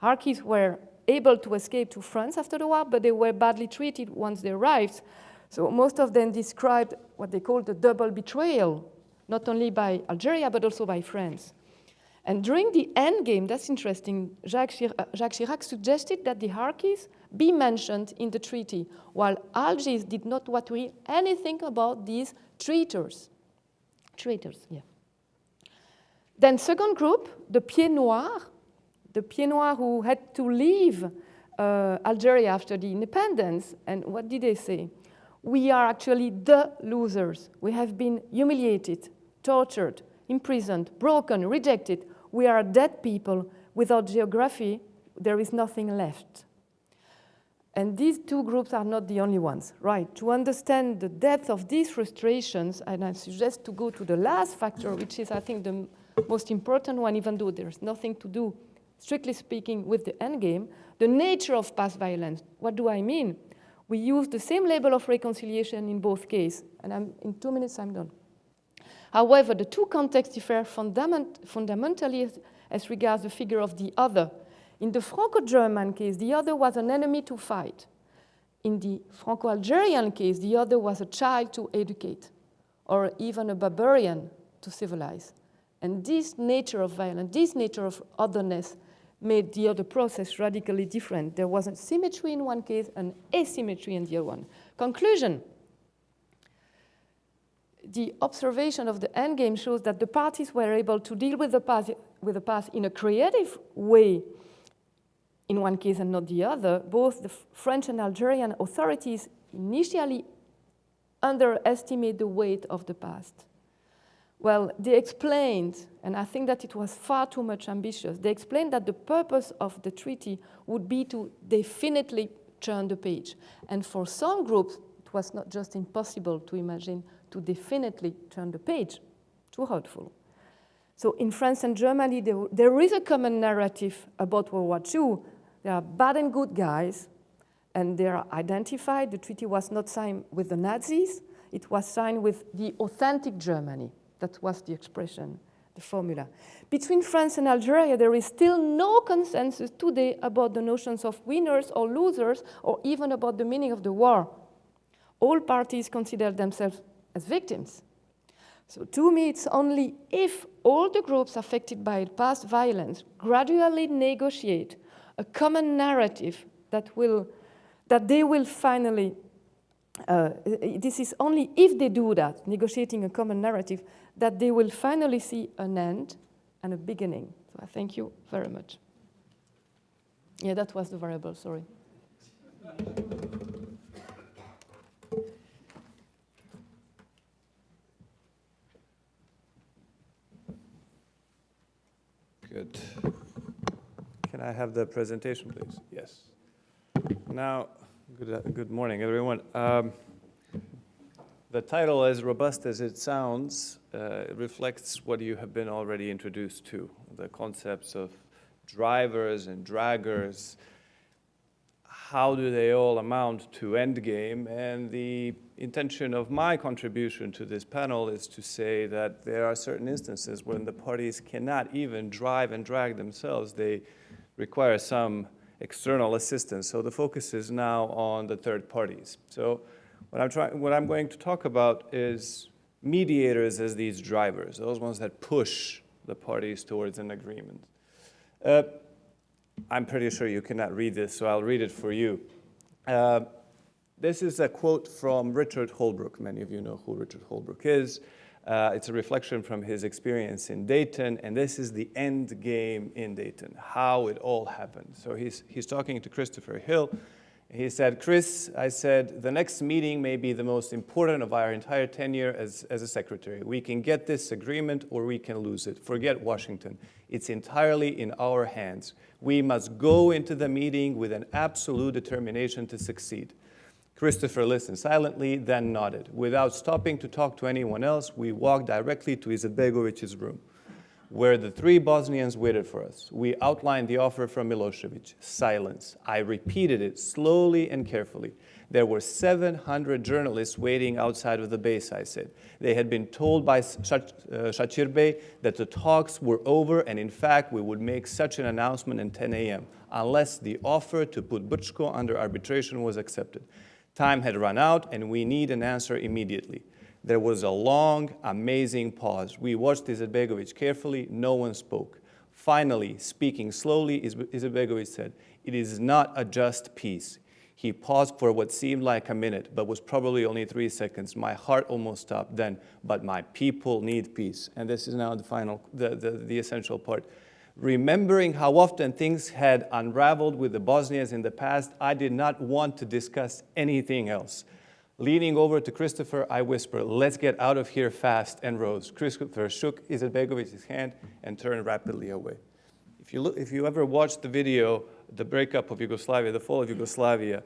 Harkis were able to escape to France after the war, but they were badly treated once they arrived. So most of them described what they called the double betrayal, not only by Algeria, but also by France. And during the endgame, that's interesting, Jacques Chirac suggested that the Harkis be mentioned in the treaty, while Algiers did not want to hear anything about these traitors. Traitors, yeah. Then second group, the Pieds Noirs who had to leave Algeria after the independence. And what did they say? We are actually the losers. We have been humiliated, tortured, imprisoned, broken, rejected. We are dead people. Without geography, there is nothing left. And these two groups are not the only ones, right? To understand the depth of these frustrations, and I suggest to go to the last factor, which is, I think, the most important one, even though there's nothing to do, strictly speaking, with the endgame, the nature of past violence. What do I mean? We use the same label of reconciliation in both cases, and in 2 minutes I'm done. However, the two contexts differ fundamentally as regards the figure of the other. In the Franco-German case, the other was an enemy to fight. In the Franco-Algerian case, the other was a child to educate, or even a barbarian to civilize. And this nature of violence, this nature of otherness, made the other process radically different. There was a symmetry in one case and asymmetry in the other one. Conclusion. The observation of the endgame shows that the parties were able to deal with the past in a creative way in one case and not the other. Both the French and Algerian authorities initially underestimate the weight of the past. Well, they explained, and I think that it was far too much ambitious, they explained that the purpose of the treaty would be to definitely turn the page. And for some groups, it was not just impossible to imagine to definitely turn the page, too hurtful. So in France and Germany, there is a common narrative about World War II. There are bad and good guys, and they are identified. The treaty was not signed with the Nazis. It was signed with the authentic Germany. That was the expression, the formula. Between France and Algeria, there is still no consensus today about the notions of winners or losers, or even about the meaning of the war. All parties consider themselves as victims. So to me, it's only if all the groups affected by past violence gradually negotiate a common narrative that they will finally, this is only if they do that, negotiating a common narrative, that they will finally see an end and a beginning. So I thank you very much. Yeah, that was the variable, sorry. Good. Can I have the presentation, please? Yes. Now, good morning, everyone. The title, as robust as it sounds, reflects what you have been already introduced to, the concepts of drivers and draggers. How do they all amount to endgame? And the intention of my contribution to this panel is to say that there are certain instances when the parties cannot even drive and drag themselves. They require some external assistance. So the focus is now on the third parties. So what I'm going to talk about is mediators as these drivers, those ones that push the parties towards an agreement. I'm pretty sure you cannot read this, so I'll read it for you. This is a quote from Richard Holbrooke. Many of you know who Richard Holbrooke is. It's a reflection from his experience in Dayton, and this is the end game in Dayton, how it all happened. So he's talking to Christopher Hill. He said, Chris, I said, the next meeting may be the most important of our entire tenure as a secretary. We can get this agreement or we can lose it. Forget Washington. It's entirely in our hands. We must go into the meeting with an absolute determination to succeed. Christopher listened silently, then nodded. Without stopping to talk to anyone else, we walked directly to Izetbegovic's room, where the 3 Bosnians waited for us. We outlined the offer from Milosevic. Silence. I repeated it slowly and carefully. There were 700 journalists waiting outside of the base, I said. They had been told by Shachir that the talks were over, and in fact, we would make such an announcement at 10 a.m., unless the offer to put Brčko under arbitration was accepted. Time had run out, and we need an answer immediately. There was a long, amazing pause. We watched Izetbegovic carefully. No one spoke. Finally, speaking slowly, Izetbegovic said, "It is not a just peace." He paused for what seemed like a minute, but was probably only 3 seconds. My heart almost stopped then. But my people need peace. And this is now the final, the essential part. Remembering how often things had unraveled with the Bosnians in the past, I did not want to discuss anything else. Leaning over to Christopher, I whispered, "Let's get out of here fast," and rose. Christopher shook Izetbegovic's hand and turned rapidly away. If you ever watched the video, the breakup of Yugoslavia, the fall of Yugoslavia,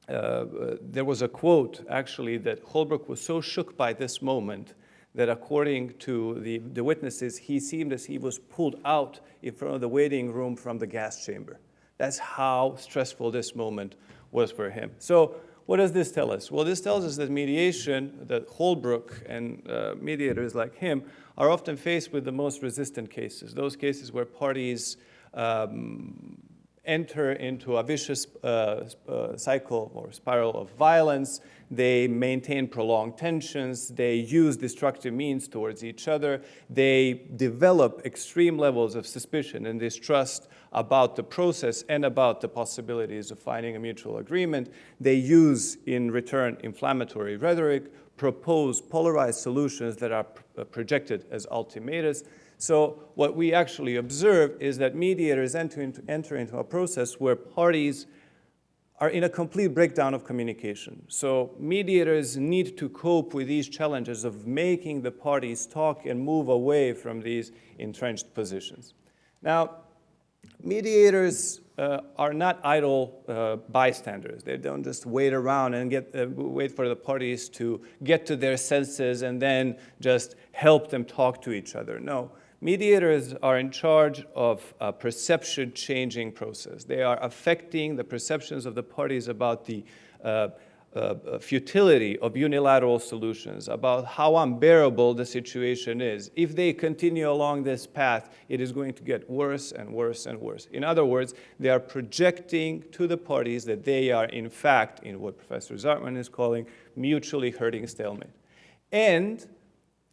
there was a quote, actually, that Holbrooke was so shook by this moment that according to the witnesses, he seemed as he was pulled out in front of the waiting room from the gas chamber. That's how stressful this moment was for him. So what does this tell us? Well, this tells us that mediation, that Holbrooke and mediators like him are often faced with the most resistant cases, those cases where parties enter into a vicious cycle or spiral of violence. They maintain prolonged tensions. They use destructive means towards each other. They develop extreme levels of suspicion and distrust about the process and about the possibilities of finding a mutual agreement. They use, in return, inflammatory rhetoric, propose polarized solutions that are projected as ultimatums. So what we actually observe is that mediators enter into a process where parties are in a complete breakdown of communication. So mediators need to cope with these challenges of making the parties talk and move away from these entrenched positions. Now, mediators are not idle bystanders. They don't just wait around and wait for the parties to get to their senses and then just help them talk to each other. No. Mediators are in charge of a perception-changing process. They are affecting the perceptions of the parties about the futility of unilateral solutions, about how unbearable the situation is. If they continue along this path, it is going to get worse and worse and worse. In other words, they are projecting to the parties that they are, in fact, in what Professor Zartman is calling mutually hurting stalemate. And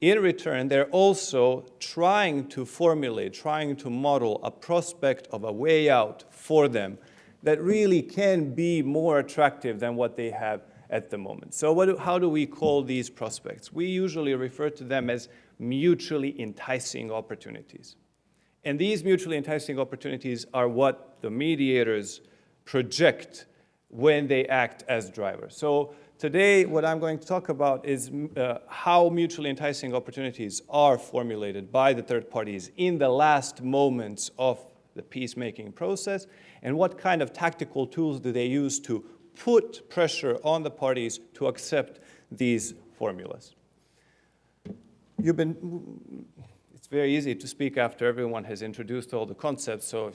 in return, they're also trying to formulate, trying to model a prospect of a way out for them that really can be more attractive than what they have at the moment. So how do we call these prospects? We usually refer to them as mutually enticing opportunities. And these mutually enticing opportunities are what the mediators project when they act as drivers. So today, what I'm going to talk about is how mutually enticing opportunities are formulated by the third parties in the last moments of the peacemaking process, and what kind of tactical tools do they use to put pressure on the parties to accept these formulas. It's very easy to speak after everyone has introduced all the concepts, so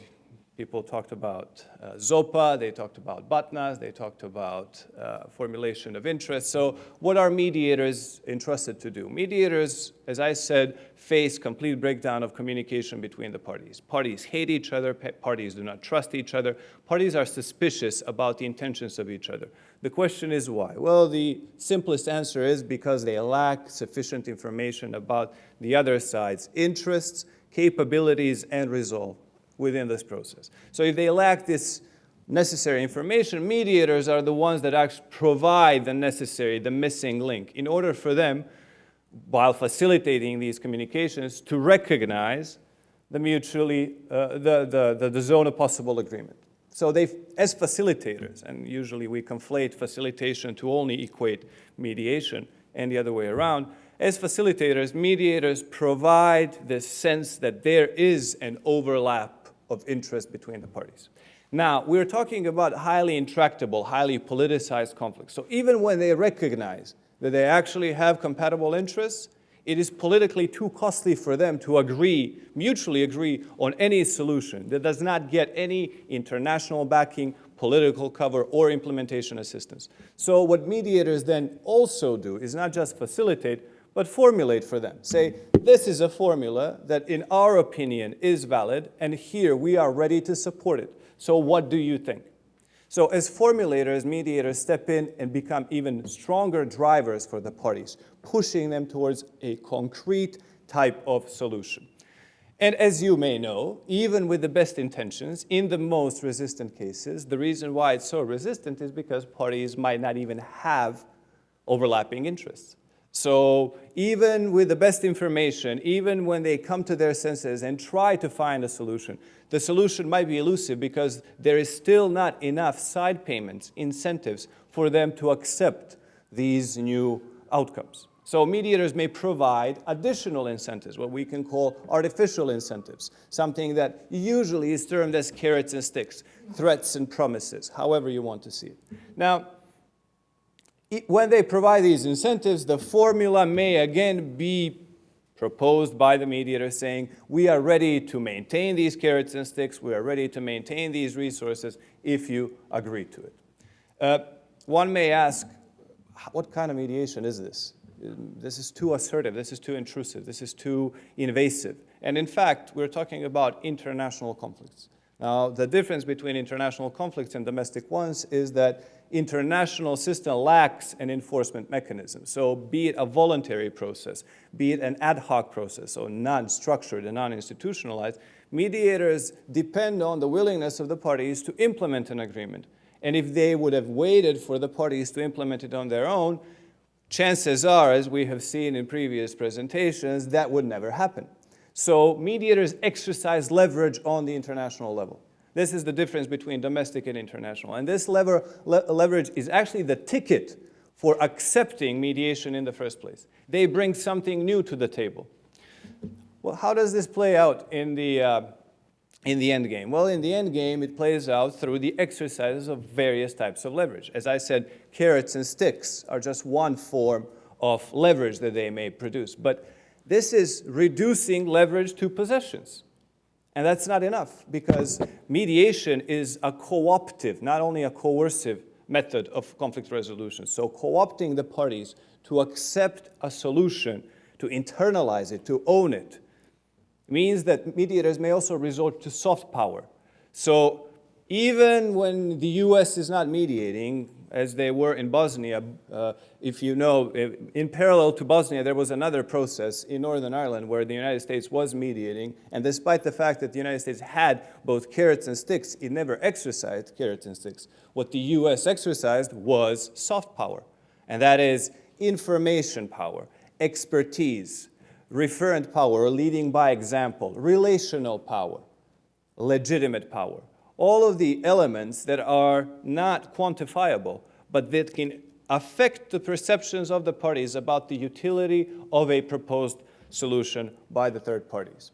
people talked about ZOPA, they talked about BATNAs, they talked about formulation of interest. So what are mediators entrusted to do? Mediators, as I said, face complete breakdown of communication between the parties. Parties hate each other, parties do not trust each other, parties are suspicious about the intentions of each other. The question is why? Well, the simplest answer is because they lack sufficient information about the other side's interests, capabilities, and resolve within this process. So if they lack this necessary information, mediators are the ones that actually provide the necessary, the missing link, in order for them, while facilitating these communications, to recognize the mutually, the zone of possible agreement. So they, as facilitators, and usually we conflate facilitation to only equate mediation and the other way around, as facilitators, mediators provide the sense that there is an overlap of interest between the parties. Now, we're talking about highly intractable, highly politicized conflicts. So even when they recognize that they actually have compatible interests, it is politically too costly for them to agree, mutually agree on any solution that does not get any international backing, political cover, or implementation assistance. So what mediators then also do is not just facilitate, but formulate for them. Say, this is a formula that in our opinion is valid, and here we are ready to support it. So what do you think? So as formulators, mediators step in and become even stronger drivers for the parties, pushing them towards a concrete type of solution. And as you may know, even with the best intentions, in the most resistant cases, the reason why it's so resistant is because parties might not even have overlapping interests. So even with the best information, even when they come to their senses and try to find a solution, the solution might be elusive because there is still not enough side payments, incentives, for them to accept these new outcomes. So mediators may provide additional incentives, what we can call artificial incentives, something that usually is termed as carrots and sticks, threats and promises, however you want to see it. Now, when they provide these incentives, the formula may again be proposed by the mediator saying, we are ready to maintain these carrots and sticks, we are ready to maintain these resources if you agree to it. One may ask, what kind of mediation is this? This is too assertive, this is too intrusive, this is too invasive. And in fact, we're talking about international conflicts. Now, the difference between international conflicts and domestic ones is that international system lacks an enforcement mechanism. So be it a voluntary process, be it an ad hoc process, so non-structured and non-institutionalized, mediators depend on the willingness of the parties to implement an agreement. And if they would have waited for the parties to implement it on their own, chances are, as we have seen in previous presentations, that would never happen. So mediators exercise leverage on the international level. This is the difference between domestic and international. And this leverage is actually the ticket for accepting mediation in the first place. They bring something new to the table. Well, how does this play out in the end game? Well, in the end game, it plays out through the exercises of various types of leverage. As I said, carrots and sticks are just one form of leverage that they may produce. But this is reducing leverage to possessions. And that's not enough because mediation is a co-optive, not only a coercive method of conflict resolution. So co-opting the parties to accept a solution, to internalize it, to own it, means that mediators may also resort to soft power. So even when the US is not mediating, as they were in Bosnia, if you know, in parallel to Bosnia, there was another process in Northern Ireland where the United States was mediating, and despite the fact that the United States had both carrots and sticks, it never exercised carrots and sticks. What the US exercised was soft power, and that is information power, expertise, referent power, or leading by example, relational power, legitimate power. All of the elements that are not quantifiable, but that can affect the perceptions of the parties about the utility of a proposed solution by the third parties.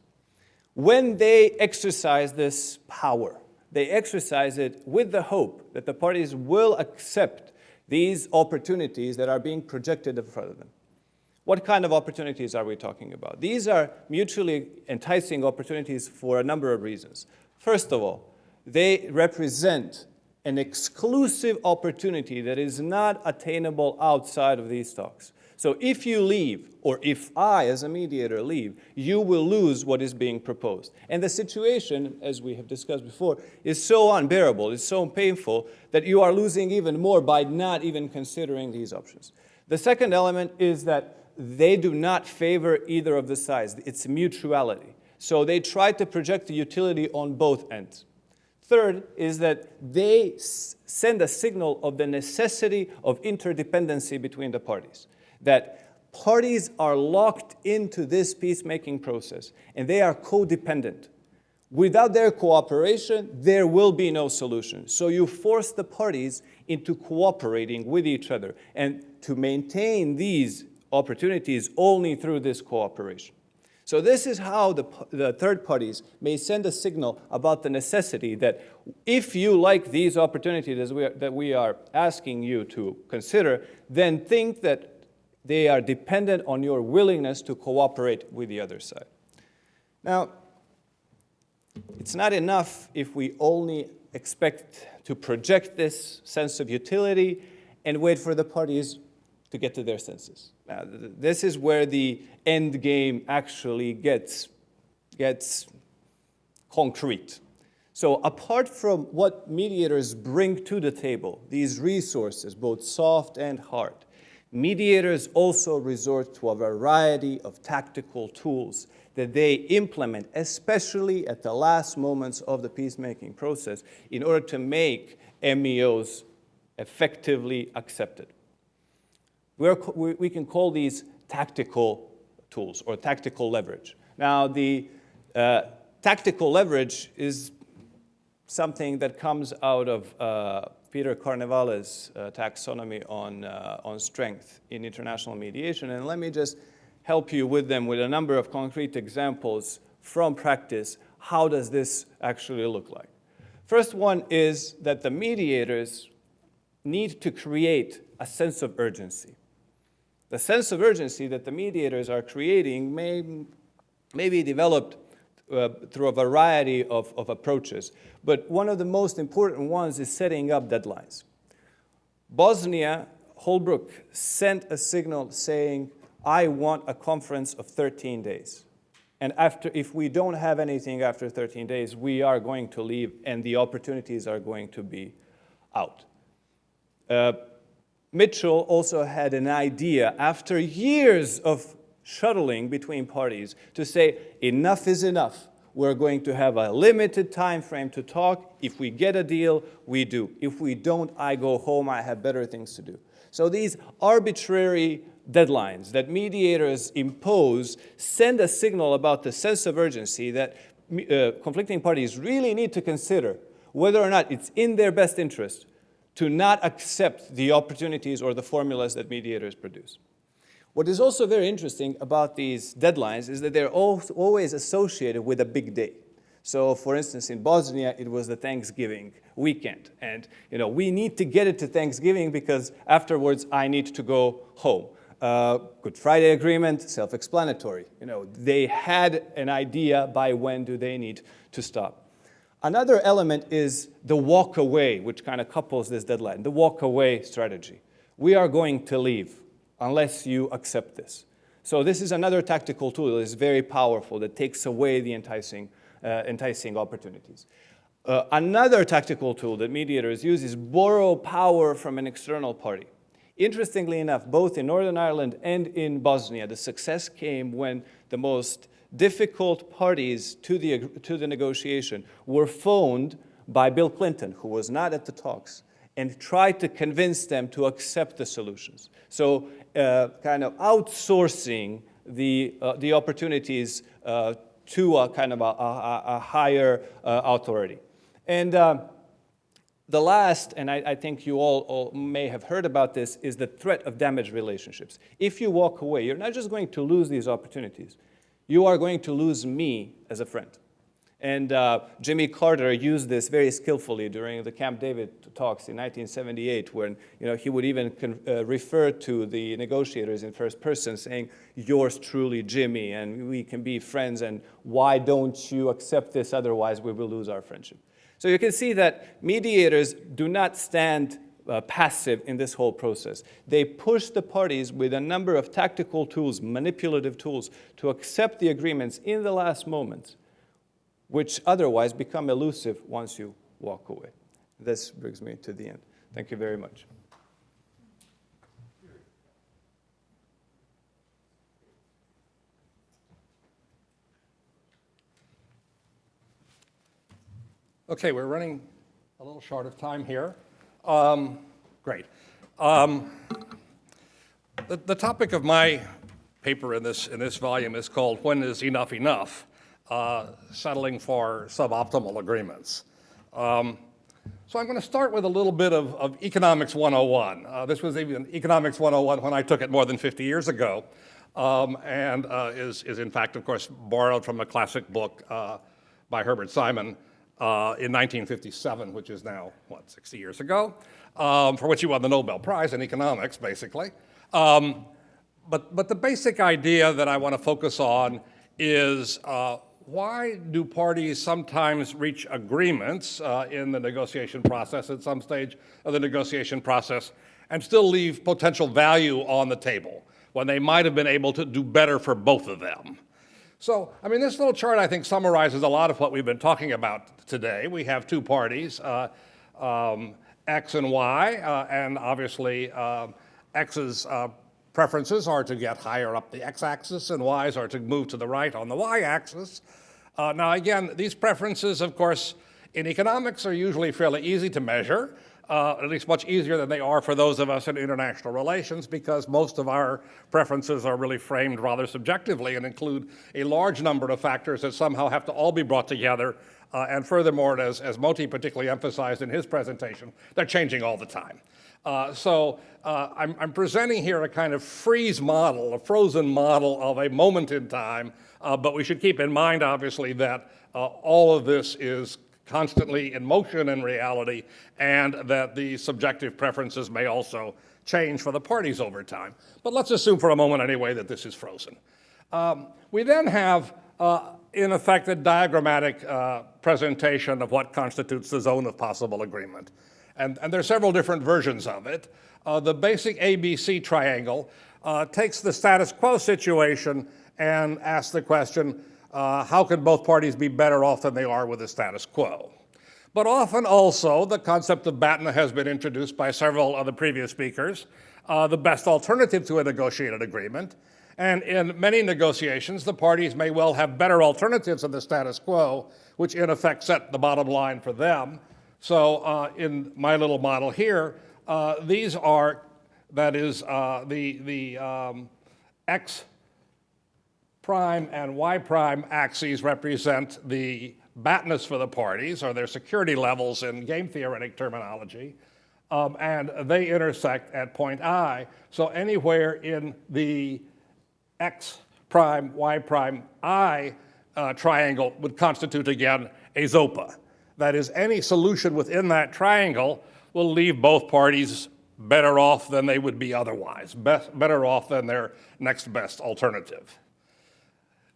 When they exercise this power, they exercise it with the hope that the parties will accept these opportunities that are being projected in front of them. What kind of opportunities are we talking about? These are mutually enticing opportunities for a number of reasons. First of all, they represent an exclusive opportunity that is not attainable outside of these talks. So if you leave, or if I, as a mediator, leave, you will lose what is being proposed. And the situation, as we have discussed before, is so unbearable, is so painful, that you are losing even more by not even considering these options. The second element is that they do not favor either of the sides. It's mutuality. So they try to project the utility on both ends. Third is that they send a signal of the necessity of interdependency between the parties. That parties are locked into this peacemaking process, and they are codependent. Without their cooperation, there will be no solution. So you force the parties into cooperating with each other, and to maintain these opportunities only through this cooperation. So this is how the third parties may send a signal about the necessity that if you like these opportunities that we are asking you to consider, then think that they are dependent on your willingness to cooperate with the other side. Now, it's not enough if we only expect to project this sense of utility and wait for the parties to get to their senses. Now, this is where the end game actually gets concrete. So apart from what mediators bring to the table, these resources, both soft and hard, mediators also resort to a variety of tactical tools that they implement, especially at the last moments of the peacemaking process, in order to make MEOs effectively accepted. We can call these tactical tools or tactical leverage. Now, the tactical leverage is something that comes out of Peter Carnevale's taxonomy on strength in international mediation. And let me just help you with them with a number of concrete examples from practice. How does this actually look like? First one is that the mediators need to create a sense of urgency. The sense of urgency that the mediators are creating may be developed through a variety of approaches, but one of the most important ones is setting up deadlines. Bosnia, Holbrooke sent a signal saying, I want a conference of 13 days. And if we don't have anything after 13 days, we are going to leave and the opportunities are going to be out. Mitchell also had an idea after years of shuttling between parties to say, enough is enough. We're going to have a limited time frame to talk. If we get a deal, we do. If we don't, I go home. I have better things to do. So these arbitrary deadlines that mediators impose send a signal about the sense of urgency that conflicting parties really need to consider whether or not it's in their best interest to not accept the opportunities or the formulas that mediators produce. What is also very interesting about these deadlines is that they're always associated with a big day. So, for instance, in Bosnia, it was the Thanksgiving weekend. And, we need to get it to Thanksgiving because afterwards I need to go home. Good Friday Agreement, self-explanatory. They had an idea by when do they need to stop. Another element is the walk away, which kind of couples this deadline, the walk away strategy. We are going to leave unless you accept this. So this is another tactical tool that is very powerful that takes away the enticing opportunities. Another tactical tool that mediators use is borrow power from an external party. Interestingly enough, both in Northern Ireland and in Bosnia, the success came when the most difficult parties to the negotiation were phoned by Bill Clinton, who was not at the talks, and tried to convince them to accept the solutions. So kind of outsourcing the opportunities to a kind of a higher authority. And the last, and I think you all may have heard about this, is the threat of damaged relationships. If you walk away, you're not just going to lose these opportunities. You are going to lose me as a friend. And Jimmy Carter used this very skillfully during the Camp David talks in 1978, when he would even refer to the negotiators in first person, saying, yours truly, Jimmy, and we can be friends, and why don't you accept this, otherwise we will lose our friendship. So you can see that mediators do not stand passive in this whole process. They push the parties with a number of tactical tools, manipulative tools, to accept the agreements in the last moments, which otherwise become elusive once you walk away. This brings me to the end. Thank you very much. Okay, we're running a little short of time here. Great. The topic of my paper in this volume is called When is Enough Enough? Settling for Suboptimal Agreements. So I'm going to start with a little bit of Economics 101. This was even Economics 101 when I took it more than 50 years ago, and is in fact, of course, borrowed from a classic book by Herbert Simon in 1957, which is now, 60 years ago, for which he won the Nobel Prize in economics, basically. But the basic idea that I want to focus on is why do parties sometimes reach agreements in the negotiation process at some stage of the negotiation process and still leave potential value on the table when they might have been able to do better for both of them? So, I mean, this little chart, I think, summarizes a lot of what we've been talking about today. We have two parties, X and Y, and obviously X's preferences are to get higher up the x-axis, and Y's are to move to the right on the y-axis. Now, again, these preferences, of course, in economics are usually fairly easy to measure, at least much easier than they are for those of us in international relations, because most of our preferences are really framed rather subjectively and include a large number of factors that somehow have to all be brought together. And furthermore, as Moti particularly emphasized in his presentation, they're changing all the time. So I'm presenting here a kind of freeze model, a frozen model of a moment in time, but we should keep in mind, obviously, that all of this is constantly in motion in reality, and that the subjective preferences may also change for the parties over time. But let's assume for a moment anyway that this is frozen. We then have, in effect, a diagrammatic presentation of what constitutes the zone of possible agreement. And there are several different versions of it. The basic ABC triangle takes the status quo situation and asks the question, how can both parties be better off than they are with the status quo? But often also, the concept of BATNA has been introduced by several of the previous speakers, the best alternative to a negotiated agreement. And in many negotiations, the parties may well have better alternatives than the status quo, which in effect set the bottom line for them. So in my little model here, these are, that is, the X prime and Y prime axes represent the BATNAs for the parties, or their security levels in game theoretic terminology, and they intersect at point I. So anywhere in the X prime, Y prime, I triangle would constitute, again, a ZOPA. That is, any solution within that triangle will leave both parties better off than they would be otherwise, better off than their next best alternative.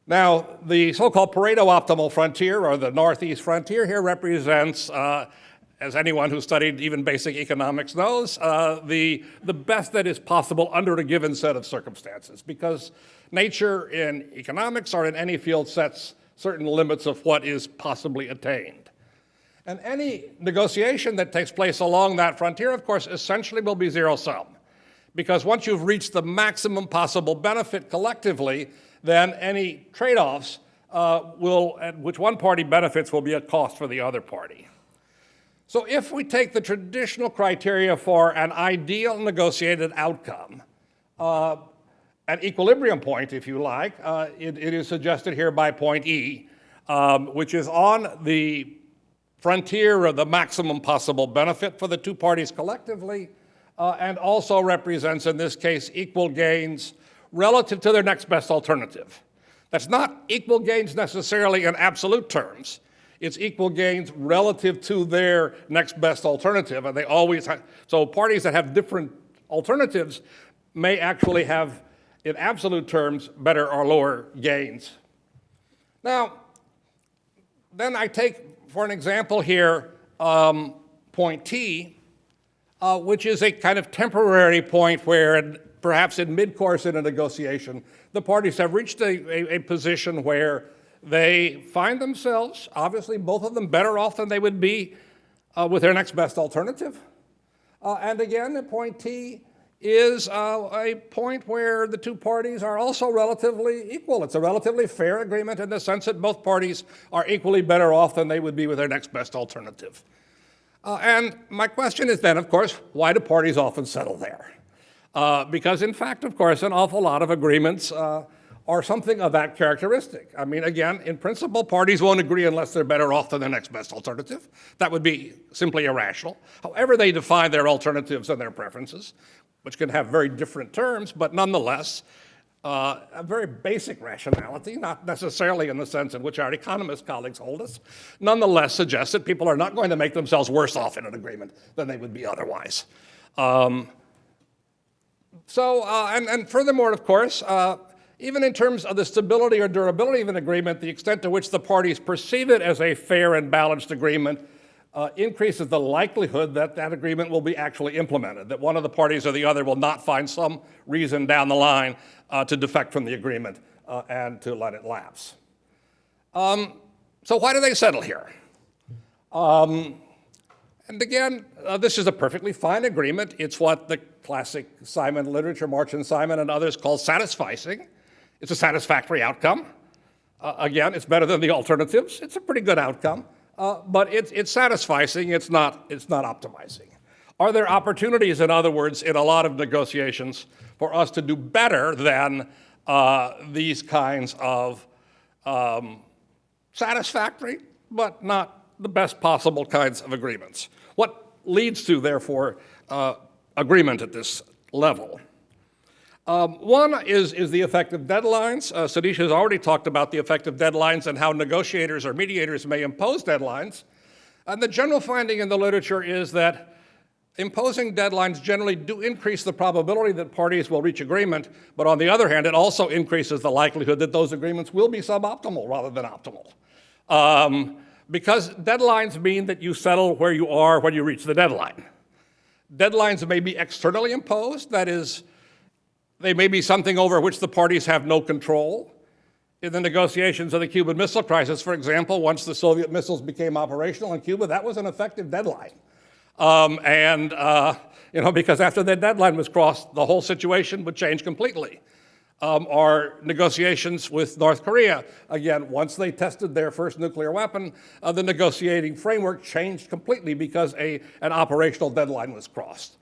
Now, the so-called Pareto optimal frontier, or the northeast frontier here, represents, as anyone who studied even basic economics knows, the best that is possible under a given set of circumstances, because nature in economics or in any field sets certain limits of what is possibly attained. And any negotiation that takes place along that frontier, of course, essentially will be zero-sum, because once you've reached the maximum possible benefit collectively, then any trade-offs at which one party benefits will be a cost for the other party. So if we take the traditional criteria for an ideal negotiated outcome, an equilibrium point, if you like, it is suggested here by point E, which is on the frontier of the maximum possible benefit for the two parties collectively, and also represents, in this case, equal gains relative to their next best alternative. That's not equal gains necessarily in absolute terms. It's equal gains relative to their next best alternative, and they always have, so parties that have different alternatives may actually have, in absolute terms, better or lower gains. Now, then I take, for an example here, point T, which is a kind of temporary point where, perhaps in mid-course in a negotiation, the parties have reached a position where they find themselves, obviously both of them, better off than they would be with their next best alternative. And again, the point T is a point where the two parties are also relatively equal. It's a relatively fair agreement in the sense that both parties are equally better off than they would be with their next best alternative. And my question is then, of course, why do parties often settle there? Because in fact, of course, an awful lot of agreements are something of that characteristic. I mean, again, in principle, parties won't agree unless they're better off than the next best alternative. That would be simply irrational. However they define their alternatives and their preferences, which can have very different terms, but nonetheless, a very basic rationality, not necessarily in the sense in which our economist colleagues hold us, nonetheless suggests that people are not going to make themselves worse off in an agreement than they would be otherwise. And furthermore, of course, even in terms of the stability or durability of an agreement, the extent to which the parties perceive it as a fair and balanced agreement increases the likelihood that that agreement will be actually implemented, that one of the parties or the other will not find some reason down the line to defect from the agreement and to let it lapse. So why do they settle here? And again, this is a perfectly fine agreement. It's what the classic Simon literature, March and Simon and others call satisficing. It's a satisfactory outcome. Again, it's better than the alternatives. It's a pretty good outcome, but it's satisficing. It's not optimizing. Are there opportunities, in other words, in a lot of negotiations for us to do better than these kinds of satisfactory, but not the best possible kinds of agreements? What leads to, therefore, agreement at this level? One is the effect of deadlines. Sinisa has already talked about the effect of deadlines and how negotiators or mediators may impose deadlines. And the general finding in the literature is that imposing deadlines generally do increase the probability that parties will reach agreement, but on the other hand, it also increases the likelihood that those agreements will be suboptimal rather than optimal. Because deadlines mean that you settle where you are when you reach the deadline. Deadlines may be externally imposed, that is, they may be something over which the parties have no control. In the negotiations of the Cuban Missile Crisis, for example, once the Soviet missiles became operational in Cuba, that was an effective deadline. Because after that deadline was crossed, the whole situation would change completely. Our negotiations with North Korea, again, once they tested their first nuclear weapon, the negotiating framework changed completely because an operational deadline was crossed.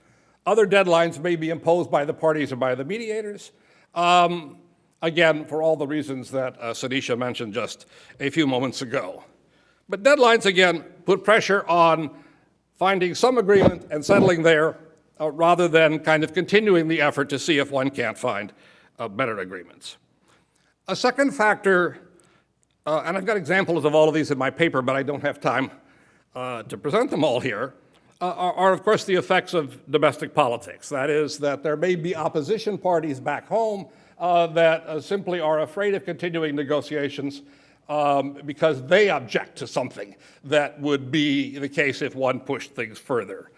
Other deadlines may be imposed by the parties or by the mediators, again, for all the reasons that Sinisa mentioned just a few moments ago. But deadlines, again, put pressure on finding some agreement and settling there rather than kind of continuing the effort to see if one can't find better agreements. A second factor, and I've got examples of all of these in my paper, but I don't have time to present them all here, are of course the effects of domestic politics. That is, that there may be opposition parties back home that simply are afraid of continuing negotiations because they object to something that would be the case if one pushed things further.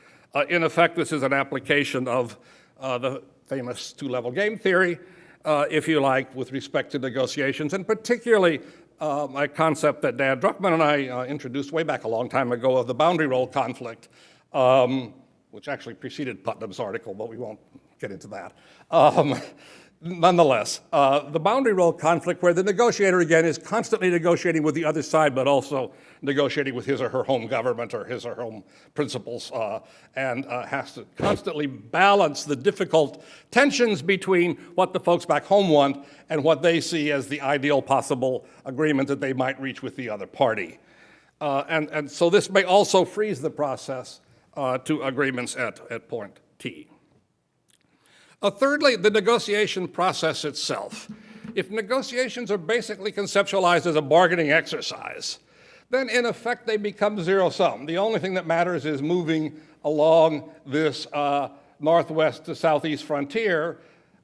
In effect, this is an application of the famous two-level game theory, if you like, with respect to negotiations, and particularly a concept that Dan Druckmann and I introduced way back a long time ago of the boundary role conflict, which actually preceded Putnam's article, but we won't get into that. Nonetheless, the boundary role conflict where the negotiator, again, is constantly negotiating with the other side, but also negotiating with his or her home government or his or her home principles, and has to constantly balance the difficult tensions between what the folks back home want and what they see as the ideal possible agreement that they might reach with the other party. And so this may also freeze the process to agreements at point T. Thirdly, the negotiation process itself. If negotiations are basically conceptualized as a bargaining exercise, then in effect they become zero-sum. The only thing that matters is moving along this northwest to southeast frontier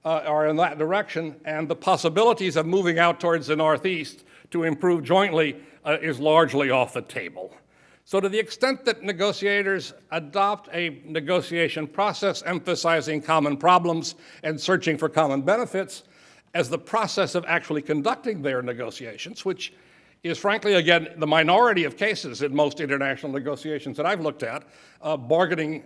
or in that direction, and the possibilities of moving out towards the northeast to improve jointly is largely off the table. So to the extent that negotiators adopt a negotiation process emphasizing common problems and searching for common benefits as the process of actually conducting their negotiations, which is frankly, again, the minority of cases in most international negotiations that I've looked at, bargaining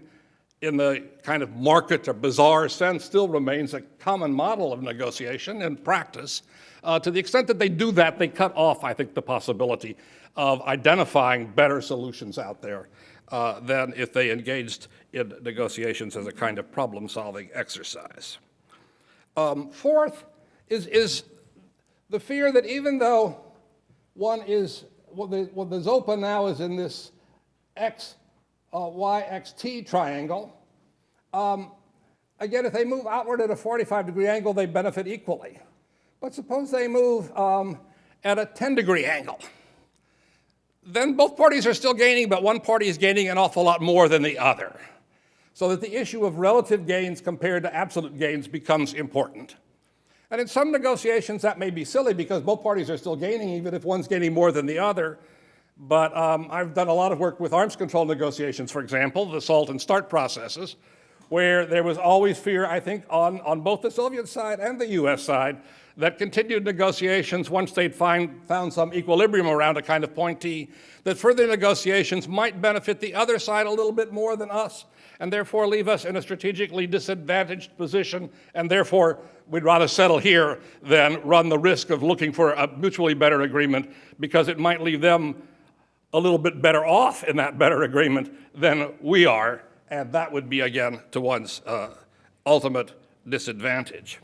in the kind of market or bazaar sense still remains a common model of negotiation and practice. To the extent that they do that, they cut off, I think, the possibility of identifying better solutions out there than if they engaged in negotiations as a kind of problem-solving exercise. Fourth is the fear that even though one is, well, the ZOPA now is in this X, Y, X, T triangle. Again, if they move outward at a 45-degree angle, they benefit equally. But suppose they move at a 10-degree angle. Then both parties are still gaining, but one party is gaining an awful lot more than the other. So that the issue of relative gains compared to absolute gains becomes important. And in some negotiations, that may be silly because both parties are still gaining, even if one's gaining more than the other. But I've done a lot of work with arms control negotiations, for example, the SALT and START processes, where there was always fear, I think, on both the Soviet side and the US side, that continued negotiations, once they'd found some equilibrium around a kind of point T, that further negotiations might benefit the other side a little bit more than us, and therefore leave us in a strategically disadvantaged position, and therefore we'd rather settle here than run the risk of looking for a mutually better agreement, because it might leave them a little bit better off in that better agreement than we are, and that would be, again, to one's ultimate disadvantage.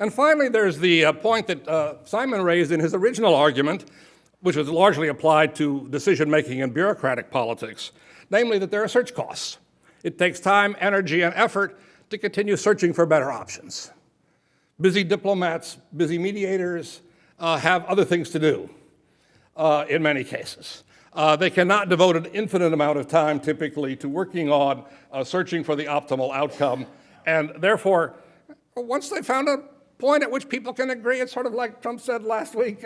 And finally, there's the point that Simon raised in his original argument, which was largely applied to decision-making in bureaucratic politics, namely that there are search costs. It takes time, energy, and effort to continue searching for better options. Busy diplomats, busy mediators have other things to do in many cases. They cannot devote an infinite amount of time typically to working on searching for the optimal outcome, and therefore, once they found a point at which people can agree, it's sort of like Trump said last week,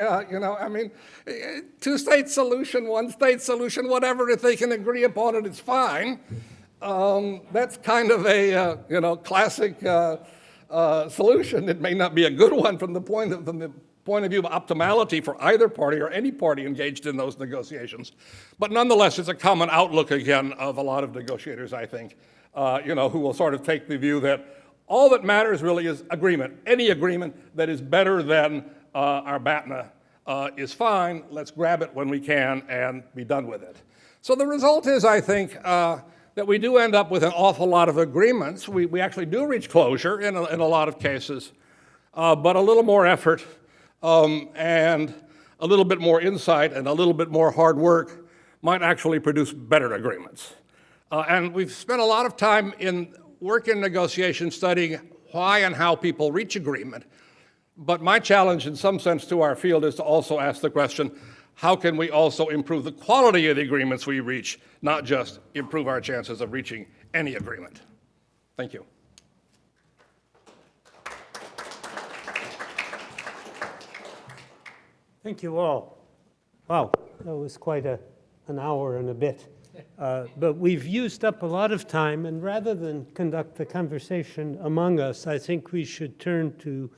two-state solution, one-state solution, whatever, if they can agree upon it, it's fine. That's kind of a classic solution. It may not be a good one from the point of view of optimality for either party or any party engaged in those negotiations, but nonetheless, it's a common outlook again of a lot of negotiators, I think, who will sort of take the view that all that matters really is agreement. Any agreement that is better than our BATNA is fine. Let's grab it when we can and be done with it. So the result is, I think, that we do end up with an awful lot of agreements. We actually do reach closure in a lot of cases, but a little more effort and a little bit more insight and a little bit more hard work might actually produce better agreements. And we've spent a lot of time in work in negotiation studying why and how people reach agreement. But my challenge in some sense to our field is to also ask the question, how can we also improve the quality of the agreements we reach, not just improve our chances of reaching any agreement? Thank you. Thank you all. Wow, that was quite an hour and a bit. But we've used up a lot of time, and rather than conduct the conversation among us, I think we should turn to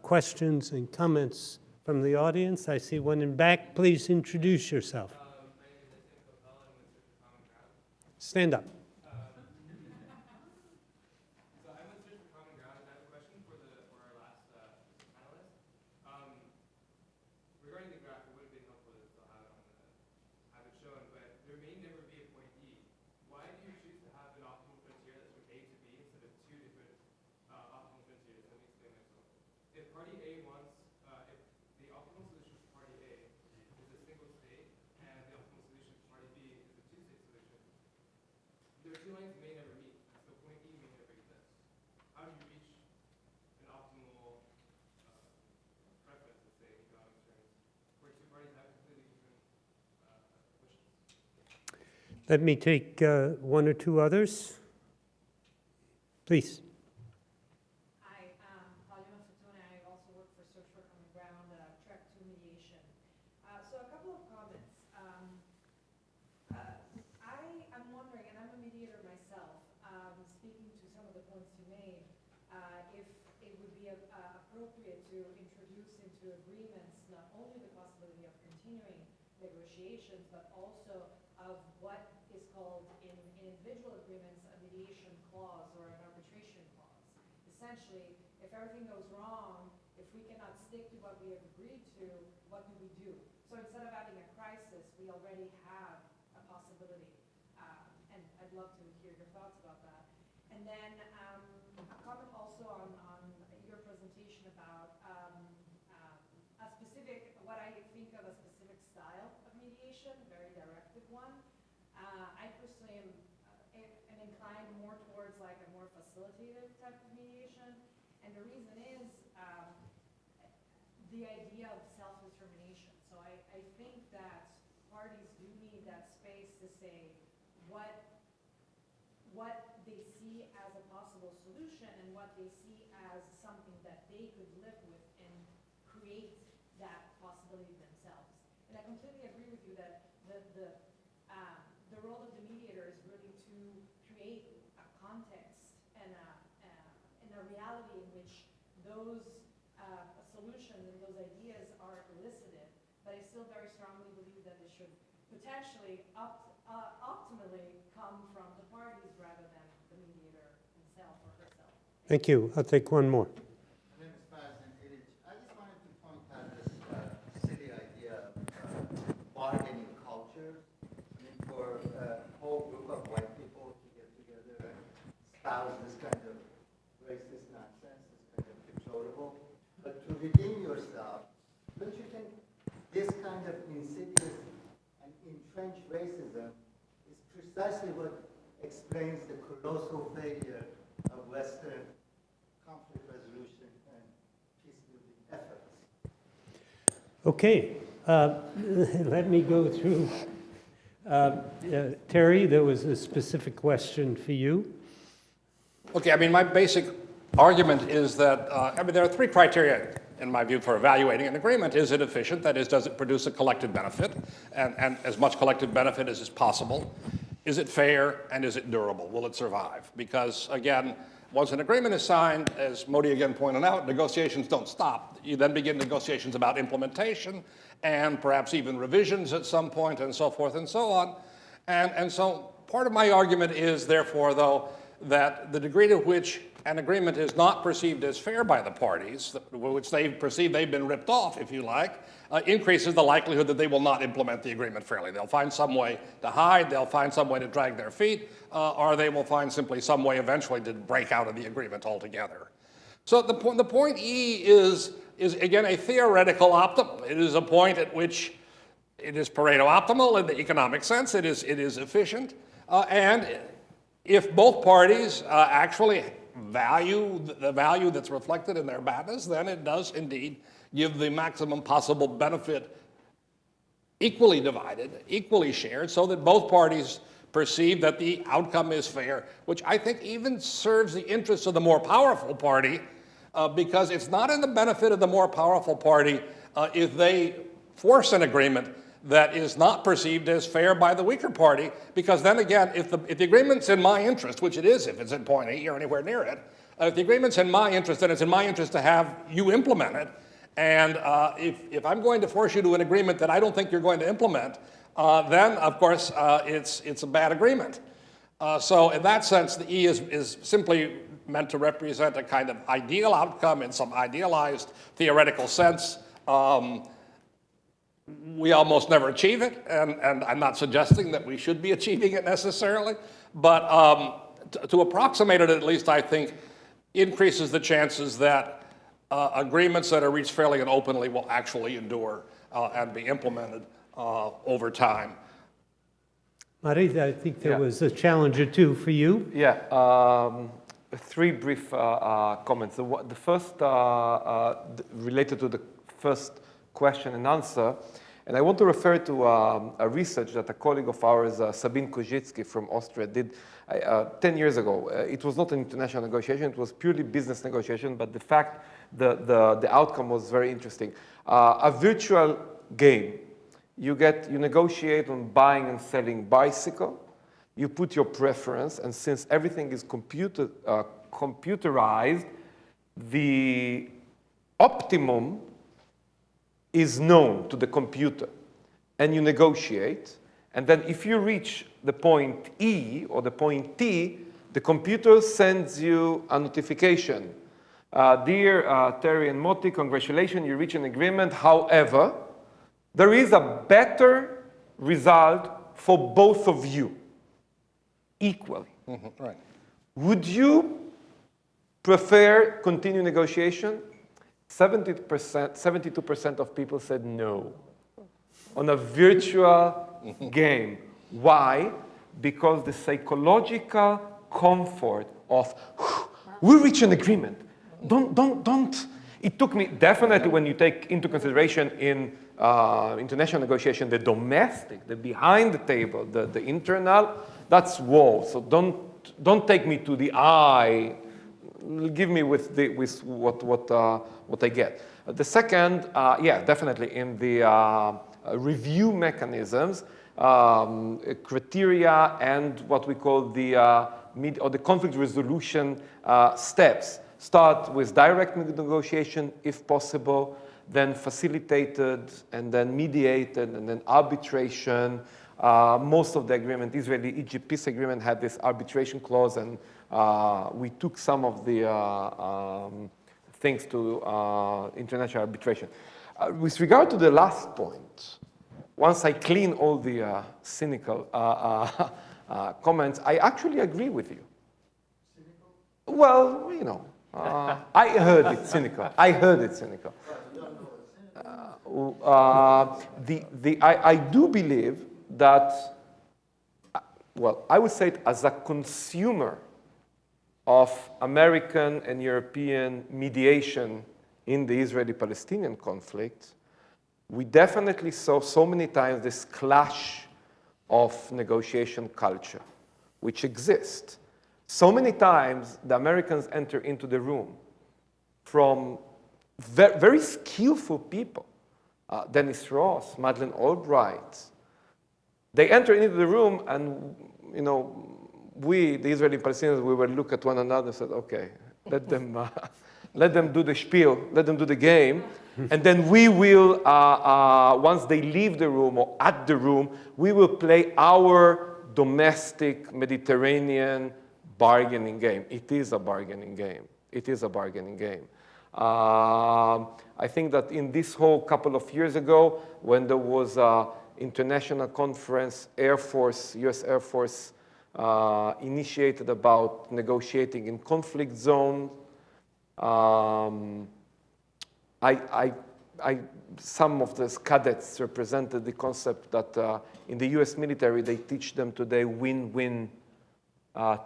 questions and comments from the audience. I see one in back. Please introduce yourself. Stand up. Let me take one or two others. Please. Hi, I also work for Search for Common Ground, Track 2 Mediation. So a couple of comments. I'm wondering, and I'm a mediator myself, speaking to some of the points you made, if it would be appropriate to introduce into agreements not only the possibility of continuing negotiations, but also of what is called in individual agreements a mediation clause or an arbitration clause. Essentially, if everything goes wrong, if we cannot stick to what we have agreed to, what do we do? So instead of having a crisis, we already have a possibility love to hear your thoughts about that. And then a comment also on your presentation about a specific, what I think of a specific style of mediation, very directed one. I personally am inclined more towards like a more facilitative type of mediation. And the reason is the idea of self-determination. So I think that parties do need that space to say what they see as a possible solution and what they see as something that they could live with and create that possibility themselves. And I completely agree with you that the role of the mediator is really to create a context and a reality in which those solutions and those ideas are elicited. But I still very strongly believe that it should potentially optimally come from the parties rather than the mediator himself or herself. Thank you. I'll take one more. My name is Farzan Illich. I just wanted to point out this silly idea of bargaining culture. I mean, for a whole group of white people to get together and espouse this kind of racist nonsense is kind of deplorable. But to redeem yourself, don't you think this kind of insidious and entrenched racism is precisely what explains the colossal failure of Western conflict resolution and peace-building efforts? Okay, let me go through. Terry, there was a specific question for you. Okay, I mean, my basic argument is that, I mean, there are three criteria, in my view, for evaluating an agreement. Is it efficient? That is, does it produce a collective benefit, and as much collective benefit as is possible? Is it fair, and is it durable? Will it survive? Because, again, once an agreement is signed, as Modi again pointed out, negotiations don't stop. You then begin negotiations about implementation, and perhaps even revisions at some point, and so forth and so on. And so part of my argument is, therefore, though, that the degree to which an agreement is not perceived as fair by the parties, which they perceive they've been ripped off, if you like, increases the likelihood that they will not implement the agreement fairly. They'll find some way to hide, they'll find some way to drag their feet, or they will find simply some way eventually to break out of the agreement altogether. So the point E is again a theoretical optimal. It is a point at which it is Pareto optimal in the economic sense. It is efficient, and if both parties actually value the value that's reflected in their badness, then it does indeed give the maximum possible benefit equally divided, equally shared, so that both parties perceive that the outcome is fair, which I think even serves the interests of the more powerful party, because it's not in the benefit of the more powerful party if they force an agreement that is not perceived as fair by the weaker party, because then again, if the agreement's in my interest, which it is if it's in point E or anywhere near it, if the agreement's in my interest, then it's in my interest to have you implement it. And if I'm going to force you to an agreement that I don't think you're going to implement, then of course it's a bad agreement. So in that sense, the E is simply meant to represent a kind of ideal outcome in some idealized theoretical sense. We almost never achieve it, and I'm not suggesting that we should be achieving it necessarily, but to approximate it at least, I think, increases the chances that agreements that are reached fairly and openly will actually endure and be implemented over time. Mari, I think there was a challenge or two for you. Yeah, three brief comments. The first related to the first question and answer, and I want to refer to a research that a colleague of ours, Sabine Kozitsky from Austria, did 10 years ago. It was not an international negotiation, it was purely business negotiation, but the outcome was very interesting. A virtual game. You negotiate on buying and selling bicycle, you put your preference, and since everything is computerized, the optimum is known to the computer, and you negotiate, and then if you reach the point E or the point T, the computer sends you a notification. Dear Terry and Moti, congratulations, you reach an agreement. However, there is a better result for both of you. equally. Right. Would you prefer continue negotiation? 72% of people said no on a virtual game. Why? Because the psychological comfort of, we reach an agreement. Don't. It took me, definitely when you take into consideration in international negotiation, the domestic, the behind the table, the internal, that's whoa. So don't take me to the eye. Give me with what I get. The second, yeah, definitely in the review mechanisms, criteria and what we call the conflict resolution steps. Start with direct negotiation, if possible, then facilitated, and then mediated, and then arbitration. Most of the agreement, Israeli-Egypt peace agreement, had this arbitration clause, and we took some of the things to international arbitration. With regard to the last point, once I clean all the cynical comments, I actually agree with you. Cynical? Well, you know, I heard it cynical. I heard it cynical. I do believe that, well, I would say it as a consumer of American and European mediation in the Israeli-Palestinian conflict, we definitely saw so many times this clash of negotiation culture, which exists. So many times the Americans enter into the room from very skillful people, Dennis Ross, Madeleine Albright. They enter into the room and, you know, we, the Israeli Palestinians, we will look at one another and said, okay, let them do the spiel, let them do the game, and then we will, once they leave the room or at the room, we will play our domestic Mediterranean bargaining game. It is a bargaining game. It is a bargaining game. I think that in this whole couple of years ago, when there was an international conference, Air Force, US Air Force, initiated about negotiating in conflict zones. Some of the cadets represented the concept that in the US military, they teach them today win-win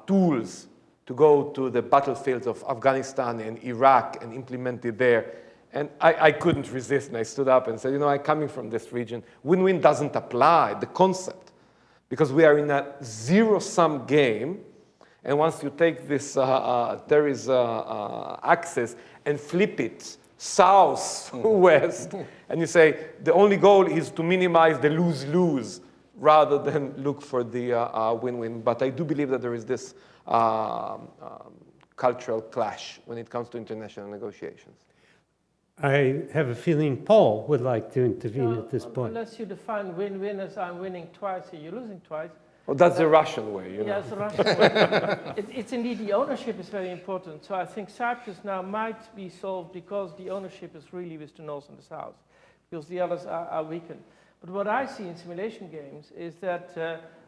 tools to go to the battlefields of Afghanistan and Iraq and implement it there. And I couldn't resist, and I stood up and said, you know, I'm coming from this region. Win-win doesn't apply, the concept, because we are in a zero-sum game. And once you take this terrorist axis and flip it south, west, and you say the only goal is to minimize the lose-lose rather than look for the win-win. But I do believe that there is this cultural clash when it comes to international negotiations. I have a feeling Paul would like to intervene at this point. Unless you define win-win as I'm winning twice and you're losing twice. Well, that's the Russian way, you know. Yes, the Russian way. It's indeed, the ownership is very important. So I think Cyprus now might be solved because the ownership is really with the North and the South, because the others are weakened. But what I see in simulation games is that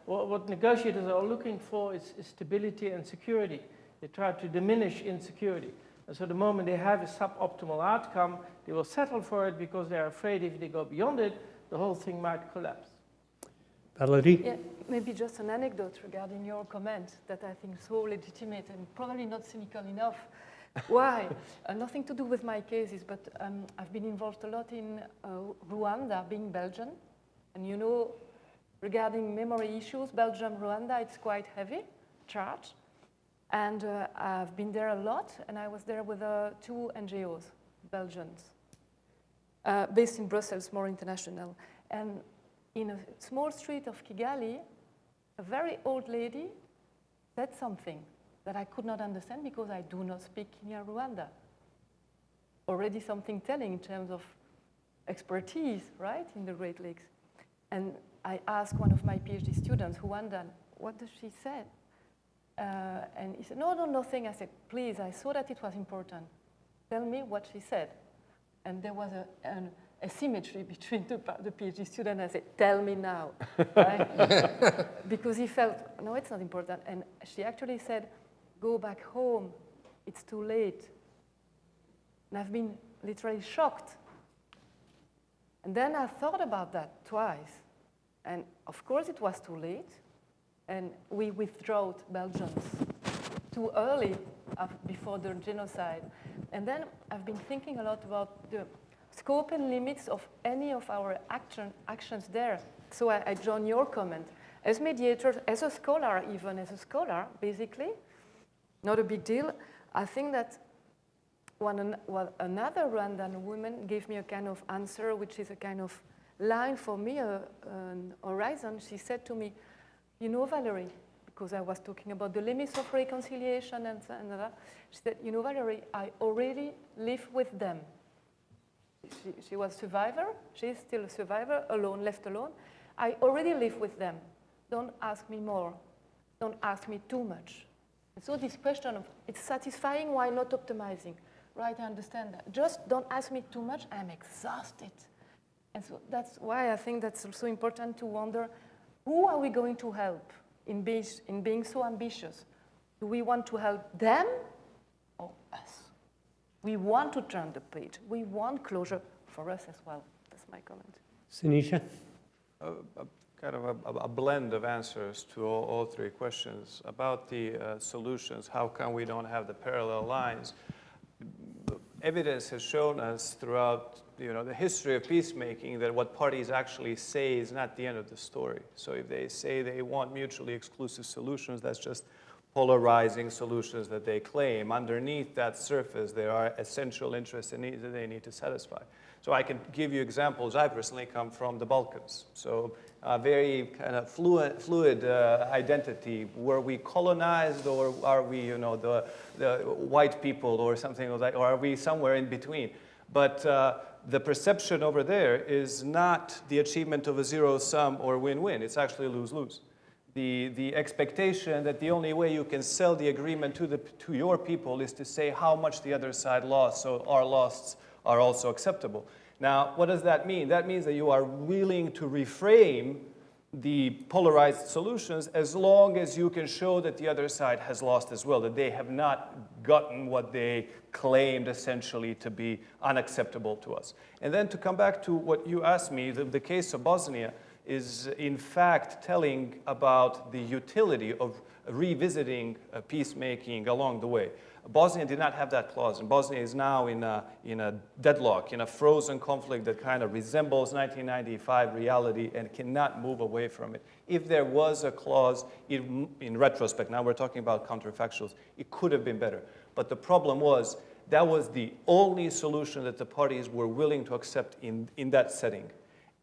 what negotiators are looking for is stability and security. They try to diminish insecurity. And so the moment they have a suboptimal outcome, they will settle for it because they're afraid if they go beyond it, the whole thing might collapse. Valerie? Yeah, maybe just an anecdote regarding your comment that I think is so legitimate and probably not cynical enough. Why? Nothing to do with my cases, but I've been involved a lot in Rwanda, being Belgian. And you know, regarding memory issues, Belgium, Rwanda, it's quite heavy charge. And I've been there a lot, and I was there with 2 NGOs, Belgians, based in Brussels, more international. And in a small street of Kigali, a very old lady said something that I could not understand because I do not speak Kinyarwanda. Already something telling in terms of expertise, right, in the Great Lakes. And I asked one of my PhD students, Rwandan, what does she say? And he said, no, nothing. I said, please, I saw that it was important. Tell me what she said. And there was asymmetry between the PhD student and I said, tell me now, right? Because he felt, no, it's not important. And she actually said, go back home, it's too late. And I've been literally shocked. And then I thought about that twice. And of course it was too late. And we withdrew Belgians too early before the genocide. And then I've been thinking a lot about the scope and limits of any of our actions there. So I join your comment. As mediators, as a scholar, even as a scholar, basically, not a big deal. I think that another Rwandan woman gave me a kind of answer, which is a kind of line for me, an horizon. She said to me, you know, Valerie, because I was talking about the limits of reconciliation and that. She said, you know, Valerie, I already live with them. She was a survivor. She's still a survivor, alone, left alone. I already live with them. Don't ask me more. Don't ask me too much. And so this question of, it's satisfying while not optimizing. Right, I understand that. Just don't ask me too much. I'm exhausted. And so that's why I think that's also important to wonder, who are we going to help in being so ambitious? Do we want to help them or us? We want to turn the page. We want closure for us as well. That's my comment. Sinisa? Kind of a blend of answers to all three questions. About the solutions, how come we don't have the parallel lines? Evidence has shown us throughout the history of peacemaking that what parties actually say is not the end of the story. So if they say they want mutually exclusive solutions, that's just polarizing solutions that they claim. Underneath that surface, there are essential interests and needs that they need to satisfy. So I can give you examples. I personally come from the Balkans. So a very kind of fluid identity. Were we colonized, or are we, the white people or something like that, or are we somewhere in between? But the perception over there is not the achievement of a zero-sum or win-win. It's actually lose-lose. The expectation that the only way you can sell the agreement to your people is to say how much the other side lost, so our losses are also acceptable. Now, what does that mean? That means that you are willing to reframe the polarized solutions as long as you can show that the other side has lost as well, that they have not gotten what they claimed essentially to be unacceptable to us. And then to come back to what you asked me, the case of Bosnia is in fact telling about the utility of revisiting peacemaking along the way. Bosnia did not have that clause, and Bosnia is now in a deadlock, in a frozen conflict that kind of resembles 1995 reality and cannot move away from it. If there was a clause, in retrospect, now we're talking about counterfactuals, it could have been better. But the problem was, that was the only solution that the parties were willing to accept in that setting.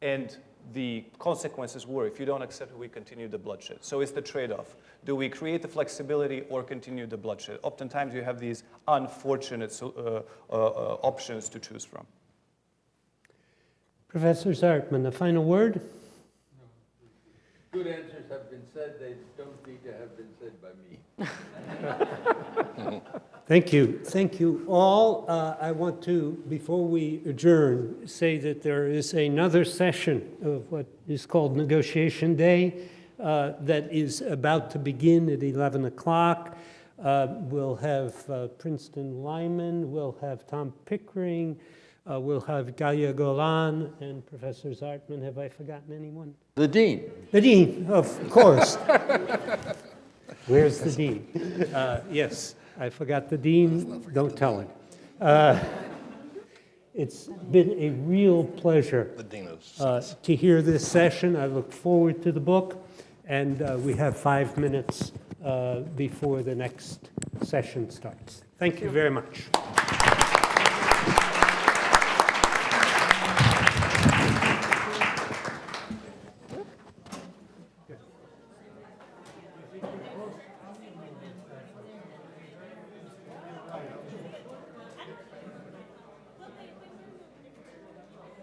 And the consequences were, if you don't accept it, we continue the bloodshed. So it's the trade-off. Do we create the flexibility or continue the bloodshed? Oftentimes you have these unfortunate options to choose from. Professor Zartman, the final word? Good answers have been said. They don't need to have been said by me. Thank you. Thank you all. I want to, before we adjourn, say that there is another session of what is called Negotiation Day that is about to begin at 11 o'clock. We'll have Princeton Lyman, we'll have Tom Pickering, we'll have Gaia Golan, and Professor Zartman. Have I forgotten anyone? The Dean. The Dean, of course. Where's the Dean? Yes. I forgot the Dean. Don't tell him. It's been a real pleasure to hear this session. I look forward to the book. And we have 5 minutes before the next session starts. Thank you very much.